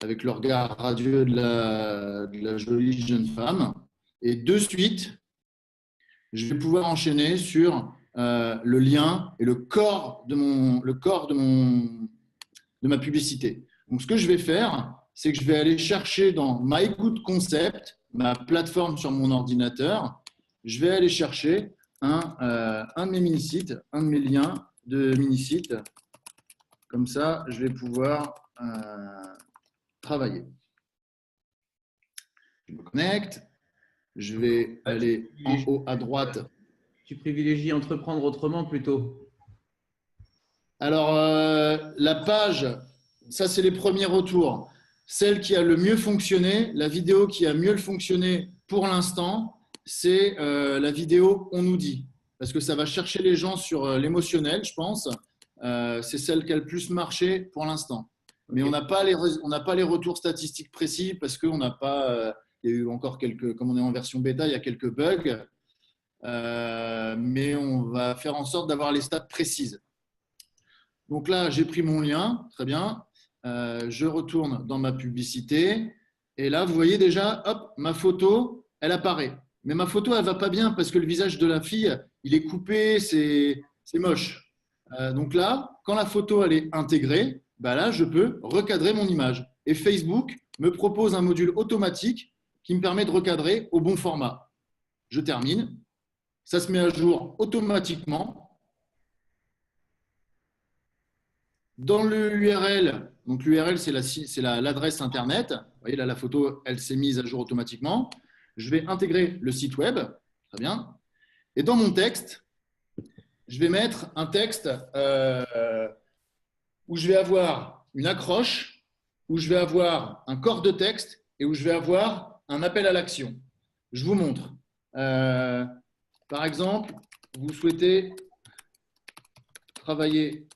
Speaker 2: avec le regard radieux de la jolie jeune femme. Et de suite, je vais pouvoir enchaîner sur le lien et le corps de ma publicité. Donc, ce que je vais faire, c'est que je vais aller chercher dans My Good Concept, ma plateforme sur mon ordinateur, je vais aller chercher un de mes mini-sites, un de mes liens de mini-sites. Comme ça, je vais pouvoir travailler. Je me connecte. Je vais aller en haut à droite.
Speaker 1: Tu privilégies entreprendre autrement plutôt?
Speaker 2: Alors, la page, ça, c'est les premiers retours. Celle qui a le mieux fonctionné, la vidéo qui a mieux fonctionné pour l'instant, c'est la vidéo On nous dit. Parce que ça va chercher les gens sur l'émotionnel, je pense. C'est celle qui a le plus marché pour l'instant. Mais on n'a pas les retours statistiques précis parce qu'on n'a pas… il y a eu encore quelques… Comme on est en version bêta, il y a quelques bugs. Mais on va faire en sorte d'avoir les stats précises. Donc là, j'ai pris mon lien. Très bien. Je retourne dans ma publicité. Et là, vous voyez déjà, hop, ma photo, elle apparaît. Mais ma photo, elle ne va pas bien parce que le visage de la fille, il est coupé, c'est moche. Donc là, quand la photo elle est intégrée, bah là, je peux recadrer mon image. Et Facebook me propose un module automatique qui me permet de recadrer au bon format. Je termine. Ça se met à jour automatiquement. Dans l'URL, donc l'URL, c'est l'adresse Internet. Vous voyez, là, la photo, elle s'est mise à jour automatiquement. Je vais intégrer le site web. Très bien. Et dans mon texte, je vais mettre un texte où je vais avoir une accroche, où je vais avoir un corps de texte et où je vais avoir un appel à l'action. Je vous montre. Par exemple, vous souhaitez travailler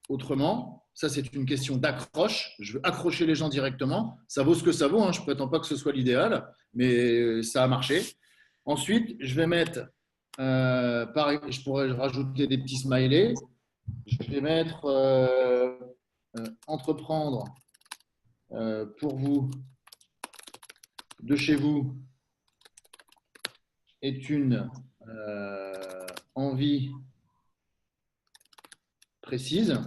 Speaker 2: autrement. Ça, c'est une question d'accroche. Je veux accrocher les gens directement. Ça vaut ce que ça vaut. Hein. Je ne prétends pas que ce soit l'idéal, mais ça a marché. Ensuite, je vais mettre… je pourrais rajouter des petits smileys. Je vais mettre entreprendre pour vous, de chez vous, est une envie précise.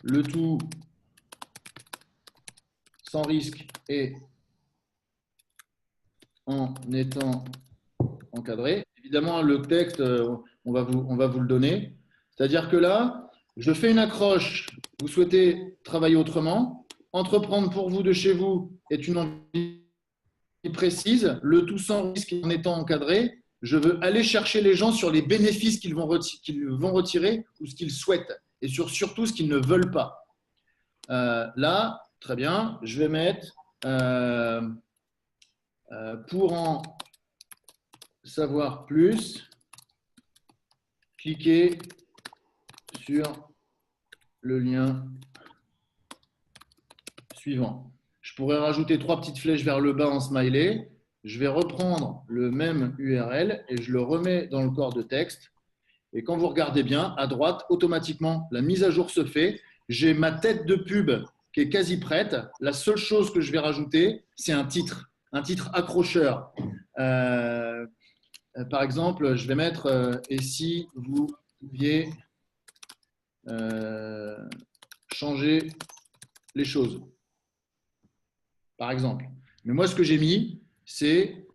Speaker 2: Le tout sans risque et en étant encadré. Évidemment, le texte, on va vous le donner. C'est-à-dire que là, je fais une accroche. Vous souhaitez travailler autrement. Entreprendre pour vous de chez vous est une envie précise. Le tout sans risque en étant encadré. Je veux aller chercher les gens sur les bénéfices qu'ils vont retirer ou ce qu'ils souhaitent et surtout ce qu'ils ne veulent pas. Là, très bien, je vais mettre pour en savoir plus, cliquez sur le lien suivant. Je pourrais rajouter 3 petites flèches vers le bas en smiley. Je vais reprendre le même URL et je le remets dans le corps de texte. Et quand vous regardez bien, à droite, automatiquement, la mise à jour se fait. J'ai ma tête de pub qui est quasi prête. La seule chose que je vais rajouter, c'est un titre accrocheur. Par exemple, je vais mettre « Et si vous pouviez changer les choses ?» Par exemple. Mais moi, ce que j'ai mis, c'est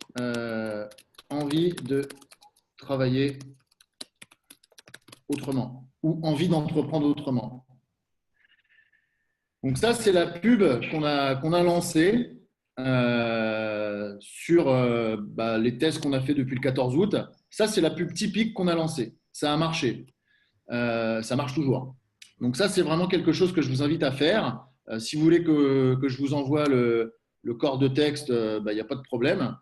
Speaker 2: envie de travailler autrement ou envie d'entreprendre autrement. Donc ça, c'est la pub qu'on a lancée sur les tests qu'on a fait depuis le 14 août. Ça, c'est la pub typique qu'on a lancée. Ça a marché. Ça marche toujours. Donc ça, c'est vraiment quelque chose que je vous invite à faire. Si vous voulez que je vous envoie le corps de texte, il n'y a pas de problème.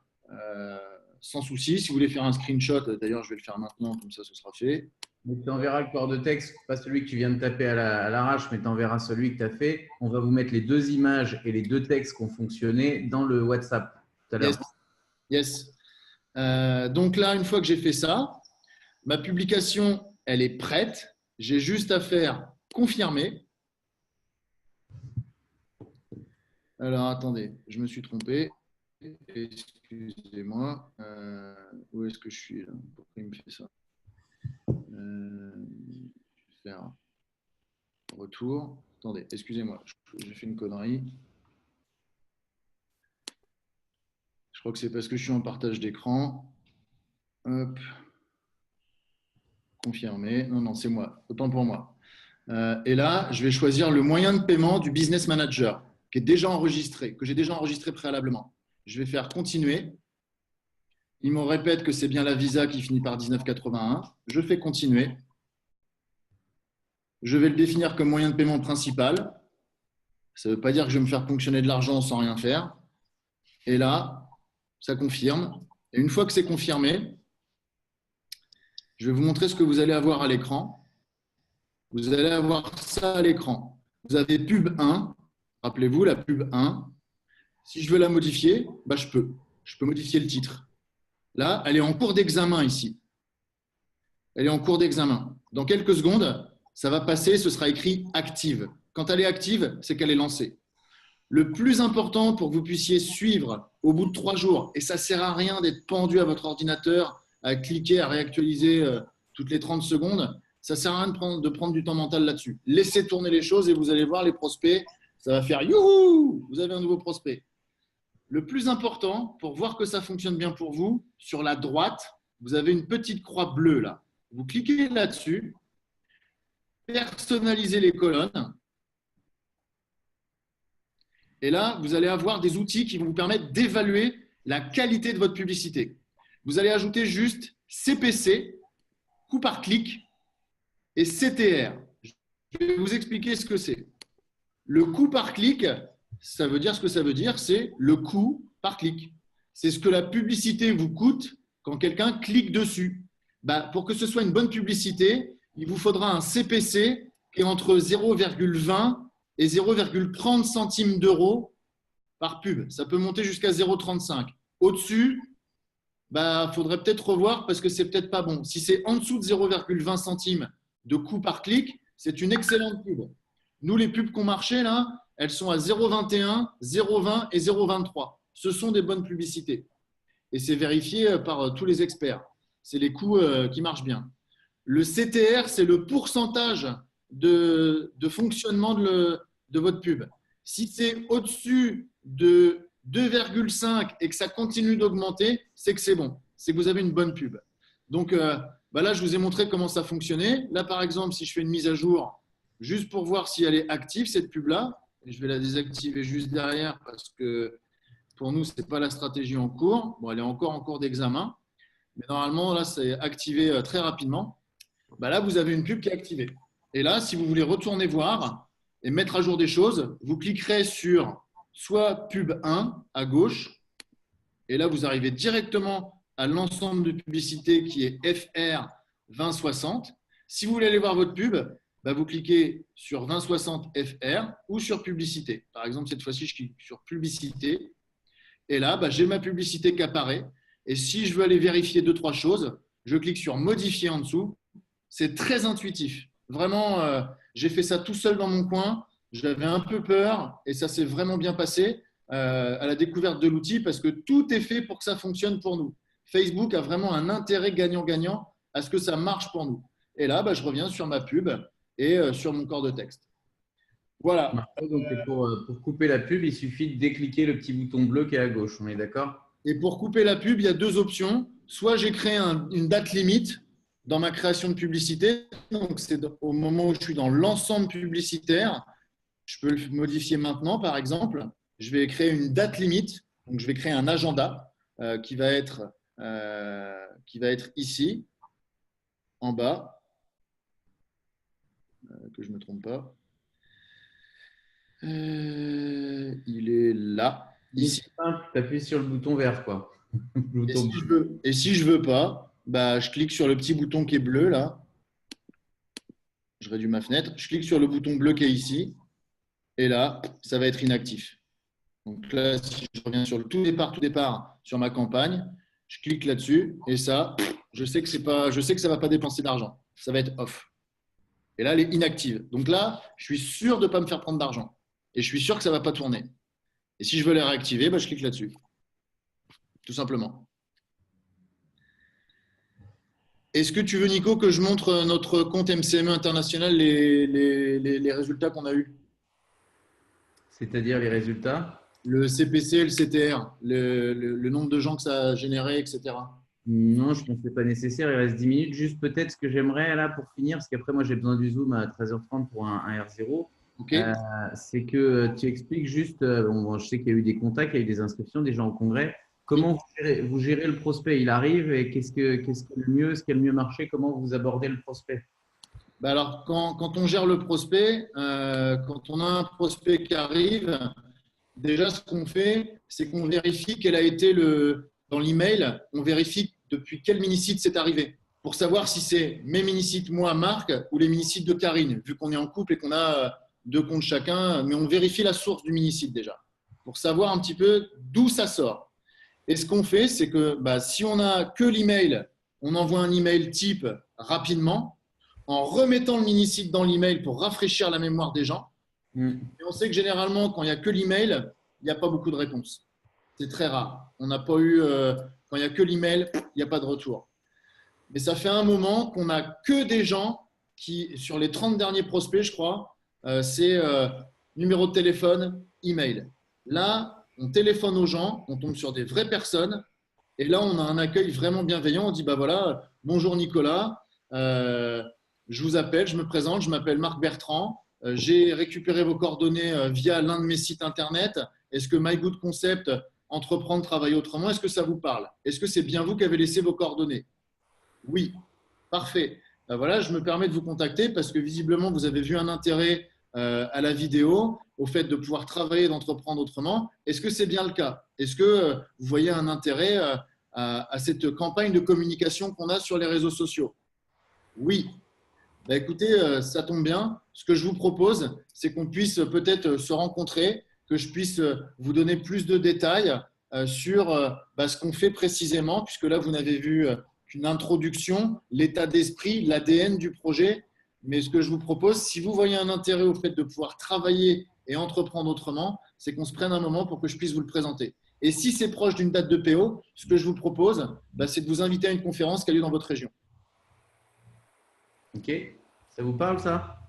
Speaker 2: Sans souci. Si vous voulez faire un screenshot, d'ailleurs, je vais le faire maintenant, comme ça, ce sera fait.
Speaker 1: Mais tu enverras le corps de texte, pas celui que tu viens de taper à l'arrache, mais tu enverras celui que tu as fait. On va vous mettre les 2 images et les 2 textes qui ont fonctionné dans le WhatsApp tout à l'heure.
Speaker 2: Yes. Donc là, une fois que j'ai fait ça, ma publication, elle est prête. J'ai juste à faire confirmer. Alors, attendez, je me suis trompé. Excusez-moi. Où est-ce que je suis là? Pourquoi il me fait ça? Je vais faire retour. Attendez, excusez-moi, j'ai fait une connerie. Je crois que c'est parce que je suis en partage d'écran. Hop. Confirmer. Non, c'est moi. Autant pour moi. Et là, je vais choisir le moyen de paiement du Business Manager qui est déjà enregistré, que j'ai déjà enregistré préalablement. Je vais faire continuer. Il me répète que c'est bien la Visa qui finit par 1981. Je fais continuer. Je vais le définir comme moyen de paiement principal. Ça ne veut pas dire que je vais me faire fonctionner de l'argent sans rien faire. Et là, ça confirme. Et une fois que c'est confirmé, je vais vous montrer ce que vous allez avoir à l'écran. Vous allez avoir ça à l'écran. Vous avez pub 1. Rappelez-vous, la pub 1. Si je veux la modifier, je peux. Je peux modifier le titre. Là, elle est en cours d'examen ici. Elle est en cours d'examen. Dans quelques secondes, ça va passer, ce sera écrit « active ». Quand elle est active, c'est qu'elle est lancée. Le plus important pour que vous puissiez suivre au bout de 3 jours, et ça ne sert à rien d'être pendu à votre ordinateur, à cliquer, à réactualiser toutes les 30 secondes, ça ne sert à rien de prendre du temps mental là-dessus. Laissez tourner les choses et vous allez voir les prospects, ça va faire « youhou », vous avez un nouveau prospect. Le plus important, pour voir que ça fonctionne bien pour vous, sur la droite, vous avez une petite croix bleue là. Vous cliquez là-dessus, personnalisez les colonnes. Et là, vous allez avoir des outils qui vont vous permettre d'évaluer la qualité de votre publicité. Vous allez ajouter juste CPC, coût par clic, et CTR. Je vais vous expliquer ce que c'est. Le coût par clic, ça veut dire ce que ça veut dire, c'est le coût par clic. C'est ce que la publicité vous coûte quand quelqu'un clique dessus. Pour que ce soit une bonne publicité, il vous faudra un CPC qui est entre 0,20 et 0,30 centimes d'euros par pub. Ça peut monter jusqu'à 0,35. Au-dessus, bah, faudrait peut-être revoir parce que c'est peut-être pas bon. Si c'est en dessous de 0,20 centimes de coût par clic, c'est une excellente pub. Nous, les pubs qu'on marchait là, elles sont à 0,21, 0,20 et 0,23. Ce sont des bonnes publicités. Et c'est vérifié par tous les experts. C'est les coûts qui marchent bien. Le CTR, c'est le pourcentage de fonctionnement de votre pub. Si c'est au-dessus de 2,5 et que ça continue d'augmenter, c'est que c'est bon. C'est que vous avez une bonne pub. Donc bah là, je vous ai montré comment ça fonctionnait. Là, par exemple, si je fais une mise à jour, juste pour voir si elle est active, cette pub-là, et je vais la désactiver juste derrière parce que pour nous, ce n'est pas la stratégie en cours. Bon, elle est encore en cours d'examen. Mais normalement, là, c'est activé très rapidement. Bah là, vous avez une pub qui est activée. Et là, si vous voulez retourner voir et mettre à jour des choses, vous cliquerez sur soit pub 1 à gauche. Et là, vous arrivez directement à l'ensemble de publicités qui est FR 2060. Si vous voulez aller voir votre pub, bah vous cliquez sur 2060 FR ou sur publicité. Par exemple, cette fois-ci, je clique sur publicité. Et là, bah, j'ai ma publicité qui apparaît. Et si je veux aller vérifier 2-3 choses, je clique sur modifier en dessous. C'est très intuitif. Vraiment, j'ai fait ça tout seul dans mon coin. J'avais un peu peur et ça s'est vraiment bien passé à la découverte de l'outil parce que tout est fait pour que ça fonctionne pour nous. Facebook a vraiment un intérêt gagnant-gagnant à ce que ça marche pour nous. Et là, bah, je reviens sur ma pub et sur mon corps de texte. Voilà.
Speaker 1: Donc, pour couper la pub, il suffit de décliquer le petit bouton bleu qui est à gauche. On est d'accord?
Speaker 2: Et pour couper la pub, il y a deux options. Soit j'ai créé une date limite dans ma création de publicité. Donc, c'est au moment où je suis dans l'ensemble publicitaire. Je peux le modifier maintenant, par exemple. Je vais créer une date limite. Donc, je vais créer un agenda qui va être ici, en bas. Que je ne me trompe pas. Il est là, ici.
Speaker 1: Tu appuies sur le bouton vert, quoi.
Speaker 2: Et si je veux pas, bah, je clique sur le petit bouton qui est bleu, là. Je réduis ma fenêtre. Je clique sur le bouton bleu qui est ici. Et là, ça va être inactif. Donc là, si je reviens sur le tout départ sur ma campagne, je clique là-dessus et ça, je sais que ça ne va pas dépenser d'argent. Ça va être off. Et là, elle est inactive. Donc là, je suis sûr de ne pas me faire prendre d'argent. Et je suis sûr que ça ne va pas tourner. Et si je veux la réactiver, bah, je clique là-dessus. Tout simplement. Est-ce que tu veux, Nico, que je montre notre compte MCME international, les résultats qu'on a eus?
Speaker 1: C'est-à-dire les résultats?
Speaker 2: Le CPC, le CTR, le nombre de gens que ça a généré, etc.
Speaker 1: Non, je ne pense que ce n'est pas nécessaire. Il reste 10 minutes. Juste peut-être ce que j'aimerais là pour finir, parce qu'après, moi, j'ai besoin du Zoom à 13h30 pour un R0.
Speaker 2: Okay.
Speaker 1: C'est que tu expliques juste, bon, je sais qu'il y a eu des contacts, il y a eu des inscriptions, des gens au congrès. Comment vous gérez le prospect? Il arrive et qu'est-ce qui est le mieux, ce qui a le mieux marché? Comment vous abordez le prospect?
Speaker 2: Bah alors, quand on gère le prospect, quand on a un prospect qui arrive, déjà, ce qu'on fait, c'est qu'on vérifie quel a été dans l'email, on vérifie depuis quel mini-site c'est arrivé pour savoir si c'est mes mini-sites, moi, Marc, ou les mini-sites de Karine, vu qu'on est en couple et qu'on a 2 comptes chacun, mais on vérifie la source du mini-site déjà pour savoir un petit peu d'où ça sort. Et ce qu'on fait, c'est que bah, si on n'a que l'email, on envoie un email type rapidement en remettant le mini-site dans l'email pour rafraîchir la mémoire des gens. Et on sait que généralement, quand il n'y a que l'email, il n'y a pas beaucoup de réponses. C'est très rare. On n'a pas eu, quand il n'y a que l'email, il n'y a pas de retour. Mais ça fait un moment qu'on n'a que des gens qui, sur les 30 derniers prospects, je crois, c'est numéro de téléphone, email. Là, on téléphone aux gens, on tombe sur des vraies personnes. Et là, on a un accueil vraiment bienveillant. On dit, bah voilà, bonjour Nicolas, je vous appelle, je me présente, je m'appelle Marc Bertrand. J'ai récupéré vos coordonnées via l'un de mes sites internet. Est-ce que My Good Concept, entreprendre, travailler autrement, est-ce que ça vous parle? Est-ce que c'est bien vous qui avez laissé vos coordonnées? Oui, parfait. Ben voilà, je me permets de vous contacter parce que visiblement, vous avez vu un intérêt à la vidéo, au fait de pouvoir travailler, d'entreprendre autrement. Est-ce que c'est bien le cas? Est-ce que vous voyez un intérêt à cette campagne de communication qu'on a sur les réseaux sociaux? Oui. Ben écoutez, ça tombe bien. Ce que je vous propose, c'est qu'on puisse peut-être se rencontrer, que je puisse vous donner plus de détails sur ce qu'on fait précisément, puisque là, vous n'avez vu qu'une introduction, l'état d'esprit, l'ADN du projet. Mais ce que je vous propose, si vous voyez un intérêt au fait de pouvoir travailler et entreprendre autrement, c'est qu'on se prenne un moment pour que je puisse vous le présenter. Et si c'est proche d'une date de PO, ce que je vous propose, c'est de vous inviter à une conférence qui a lieu dans votre région.
Speaker 1: Ok, ça vous parle ça?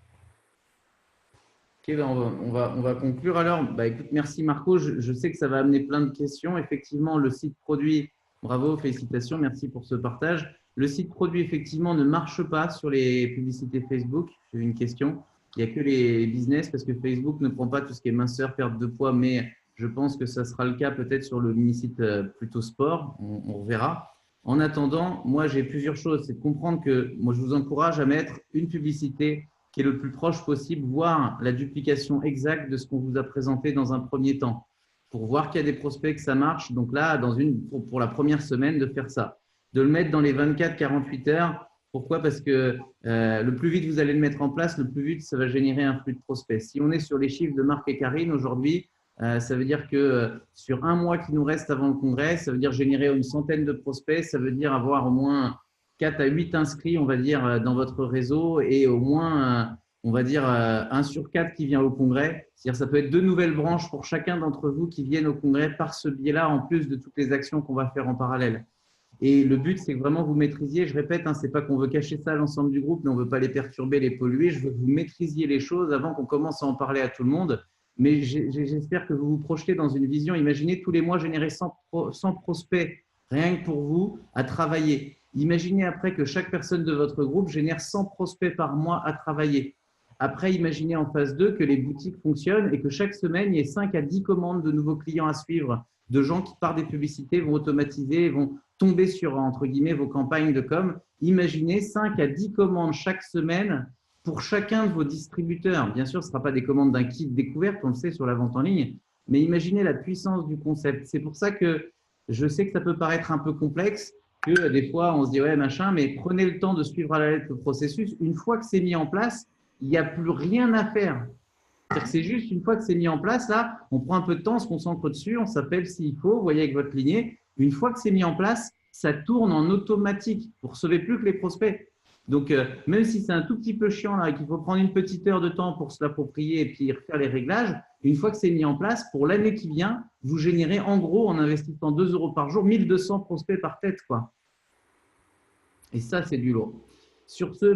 Speaker 1: Ok, ben on va conclure alors. Écoute, merci Marco. Je sais que ça va amener plein de questions. Effectivement, le site produit, bravo, félicitations, merci pour ce partage. Le site produit, effectivement, ne marche pas sur les publicités Facebook. J'ai une question. Il n'y a que les business parce que Facebook ne prend pas tout ce qui est minceur, perte de poids, mais je pense que ça sera le cas peut-être sur le mini-site plutôt sport. On verra. En attendant, moi, j'ai plusieurs choses. C'est de comprendre que moi, je vous encourage à mettre une publicité qui est le plus proche possible, voire la duplication exacte de ce qu'on vous a présenté dans un premier temps, pour voir qu'il y a des prospects que ça marche. Donc là, pour la première semaine, de faire ça, de le mettre dans les 24-48 heures. Pourquoi? Parce que le plus vite vous allez le mettre en place, le plus vite ça va générer un flux de prospects. Si on est sur les chiffres de Marc et Karine aujourd'hui, ça veut dire que sur un mois qui nous reste avant le congrès, ça veut dire générer une centaine de prospects, ça veut dire avoir au moins 4 à 8 inscrits, on va dire, dans votre réseau et au moins, on va dire, 1 sur 4 qui vient au congrès. C'est-à-dire ça peut être 2 nouvelles branches pour chacun d'entre vous qui viennent au congrès par ce biais-là, en plus de toutes les actions qu'on va faire en parallèle. Et le but, c'est que vraiment vous maîtrisiez, je répète, c'est pas qu'on veut cacher ça à l'ensemble du groupe, mais on ne veut pas les perturber, les polluer. Je veux que vous maîtrisiez les choses avant qu'on commence à en parler à tout le monde. Mais j'espère que vous vous projetez dans une vision. Imaginez tous les mois générer 100 prospects rien que pour vous à travailler. Imaginez après que chaque personne de votre groupe génère 100 prospects par mois à travailler. Après, imaginez en phase 2 que les boutiques fonctionnent et que chaque semaine, il y ait 5 à 10 commandes de nouveaux clients à suivre, de gens qui, par des publicités, vont automatiser, vont tomber sur, entre guillemets, vos campagnes de com. Imaginez 5 à 10 commandes chaque semaine pour chacun de vos distributeurs. Bien sûr, ce ne sera pas des commandes d'un kit découverte, on le sait, sur la vente en ligne, mais imaginez la puissance du concept. C'est pour ça que je sais que ça peut paraître un peu complexe, que des fois, on se dit « ouais, machin », mais prenez le temps de suivre à la lettre le processus. Une fois que c'est mis en place, il n'y a plus rien à faire. C'est juste une fois que c'est mis en place, là, on prend un peu de temps, on se concentre dessus, on s'appelle s'il faut, vous voyez avec votre lignée. Une fois que c'est mis en place, ça tourne en automatique. Vous ne recevez plus que les prospects. Donc, même si c'est un tout petit peu chiant là, et qu'il faut prendre une petite heure de temps pour se l'approprier et puis refaire les réglages, une fois que c'est mis en place, pour l'année qui vient, vous générez en gros, en investissant 2 € par jour, 1200 prospects par tête, quoi. Et ça, c'est du lourd. Sur ce,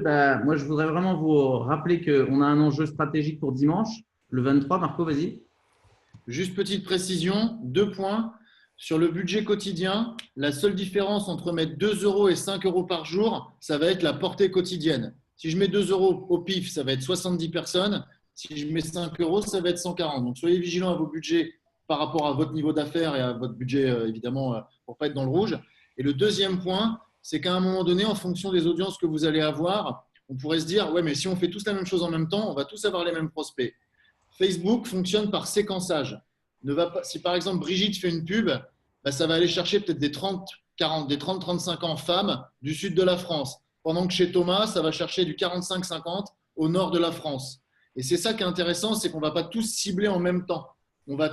Speaker 1: moi, je voudrais vraiment vous rappeler qu'on a un enjeu stratégique pour dimanche, le 23. Marco, vas-y.
Speaker 2: Juste petite précision, 2 points. Sur le budget quotidien, la seule différence entre mettre 2 € et 5 € par jour, ça va être la portée quotidienne. Si je mets 2 € au pif, ça va être 70 personnes. Si je mets 5 €, ça va être 140. Donc, soyez vigilants à vos budgets par rapport à votre niveau d'affaires et à votre budget, évidemment, pour ne pas être dans le rouge. Et le deuxième point, c'est qu'à un moment donné, en fonction des audiences que vous allez avoir, on pourrait se dire « ouais, mais si on fait tous la même chose en même temps, on va tous avoir les mêmes prospects ». Facebook fonctionne par séquençage. Si par exemple Brigitte fait une pub, ça va aller chercher peut-être des 30-35 ans femmes du sud de la France. Pendant que chez Thomas, ça va chercher du 45-50 au nord de la France. Et c'est ça qui est intéressant, c'est qu'on ne va pas tous cibler en même temps. On va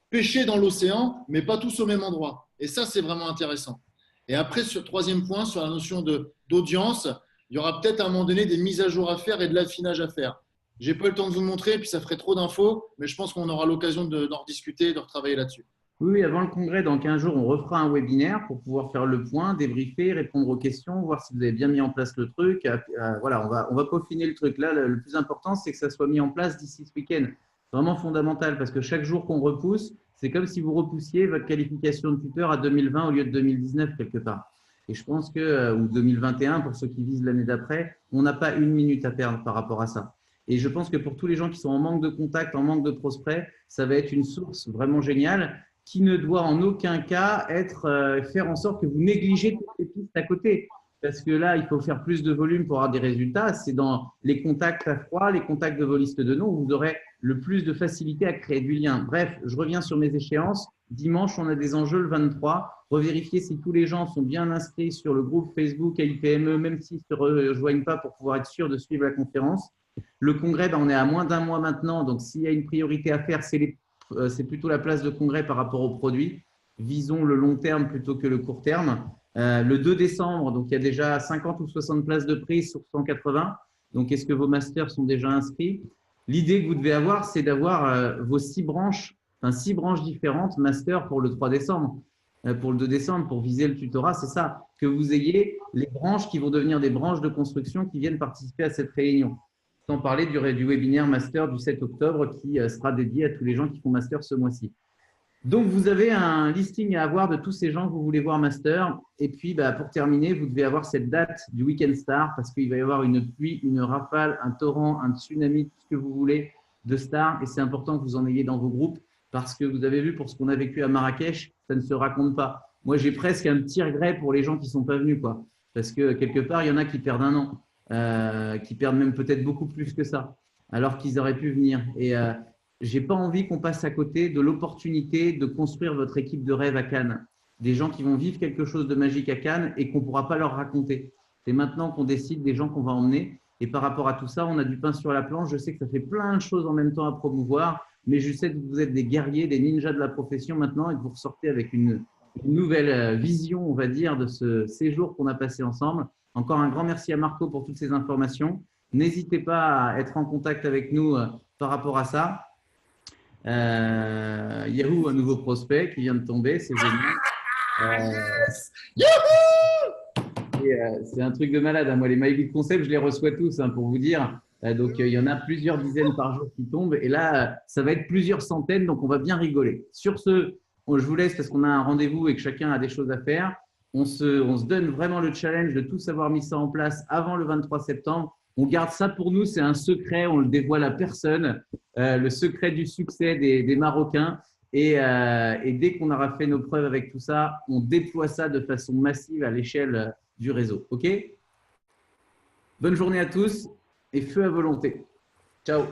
Speaker 2: pêcher dans l'océan, mais pas tous au même endroit. Et ça, c'est vraiment intéressant. Et après, sur le troisième point, sur la notion d'audience, il y aura peut-être à un moment donné des mises à jour à faire et de l'affinage à faire. Je n'ai pas le temps de vous montrer, puis ça ferait trop d'infos, mais je pense qu'on aura l'occasion d'en rediscuter, de retravailler là-dessus.
Speaker 1: Oui, avant le congrès, dans 15 jours, on refera un webinaire pour pouvoir faire le point, débriefer, répondre aux questions, voir si vous avez bien mis en place le truc. Voilà, on va peaufiner le truc. Là, le plus important, c'est que ça soit mis en place d'ici ce week-end. Vraiment fondamental parce que chaque jour qu'on repousse, c'est comme si vous repoussiez votre qualification de tuteur à 2020 au lieu de 2019 quelque part. Et je pense que, ou 2021 pour ceux qui visent l'année d'après, on n'a pas une minute à perdre par rapport à ça. Et je pense que pour tous les gens qui sont en manque de contact, en manque de prospects, ça va être une source vraiment géniale qui ne doit en aucun cas faire en sorte que vous négligez toutes les pistes à côté. Parce que là, il faut faire plus de volume pour avoir des résultats. C'est dans les contacts à froid, les contacts de vos listes de noms, où vous aurez le plus de facilité à créer du lien. Bref, je reviens sur mes échéances. Dimanche, on a des enjeux le 23. Revérifier si tous les gens sont bien inscrits sur le groupe Facebook AIPME, même s'ils ne se rejoignent pas pour pouvoir être sûr de suivre la conférence. Le congrès, on est à moins d'1 mois maintenant. Donc, s'il y a une priorité à faire, c'est les c'est plutôt la place de congrès par rapport aux produits. Visons le long terme plutôt que le court terme. Le 2 décembre, donc il y a déjà 50 ou 60 places de prise sur 180. Donc, est-ce que vos masters sont déjà inscrits? L'idée que vous devez avoir, c'est d'avoir vos 6 branches, enfin 6 branches différentes master pour le 3 décembre. Pour le 2 décembre, pour viser le tutorat, c'est ça. Que vous ayez les branches qui vont devenir des branches de construction qui viennent participer à cette réunion. Sans parler du webinaire master du 7 octobre qui sera dédié à tous les gens qui font master ce mois-ci. Donc, vous avez un listing à avoir de tous ces gens que vous voulez voir master. Et puis, pour terminer, vous devez avoir cette date du Weekend Star parce qu'il va y avoir une pluie, une rafale, un torrent, un tsunami, tout ce que vous voulez de stars. Et c'est important que vous en ayez dans vos groupes parce que vous avez vu, pour ce qu'on a vécu à Marrakech, ça ne se raconte pas. Moi, j'ai presque un petit regret pour les gens qui ne sont pas venus, quoi. Parce que quelque part, il y en a qui perdent un an, qui perdent même peut-être beaucoup plus que ça, alors qu'ils auraient pu venir. Et j'ai pas envie qu'on passe à côté de l'opportunité de construire votre équipe de rêve à Cannes. Des gens qui vont vivre quelque chose de magique à Cannes et qu'on ne pourra pas leur raconter. C'est maintenant qu'on décide des gens qu'on va emmener. Et par rapport à tout ça, on a du pain sur la planche. Je sais que ça fait plein de choses en même temps à promouvoir, mais je sais que vous êtes des guerriers, des ninjas de la profession maintenant et que vous ressortez avec une nouvelle vision, on va dire, de ce séjour qu'on a passé ensemble. Encore un grand merci à Marco pour toutes ces informations. N'hésitez pas à être en contact avec nous par rapport à ça. Yahoo, un nouveau prospect qui vient de tomber, c'est génial. C'est un truc de malade. Moi, les MyBit Concept, je les reçois tous, pour vous dire. Donc, il y en a plusieurs dizaines par jour qui tombent. Et là, ça va être plusieurs centaines, donc on va bien rigoler. Sur ce, je vous laisse parce qu'on a un rendez-vous et que chacun a des choses à faire. On se donne vraiment le challenge de tous avoir mis ça en place avant le 23 septembre. On garde ça pour nous, c'est un secret, on le dévoile à personne. Le secret du succès des Marocains. Et dès qu'on aura fait nos preuves avec tout ça, on déploie ça de façon massive à l'échelle du réseau. OK? Bonne journée à tous et feu à volonté. Ciao.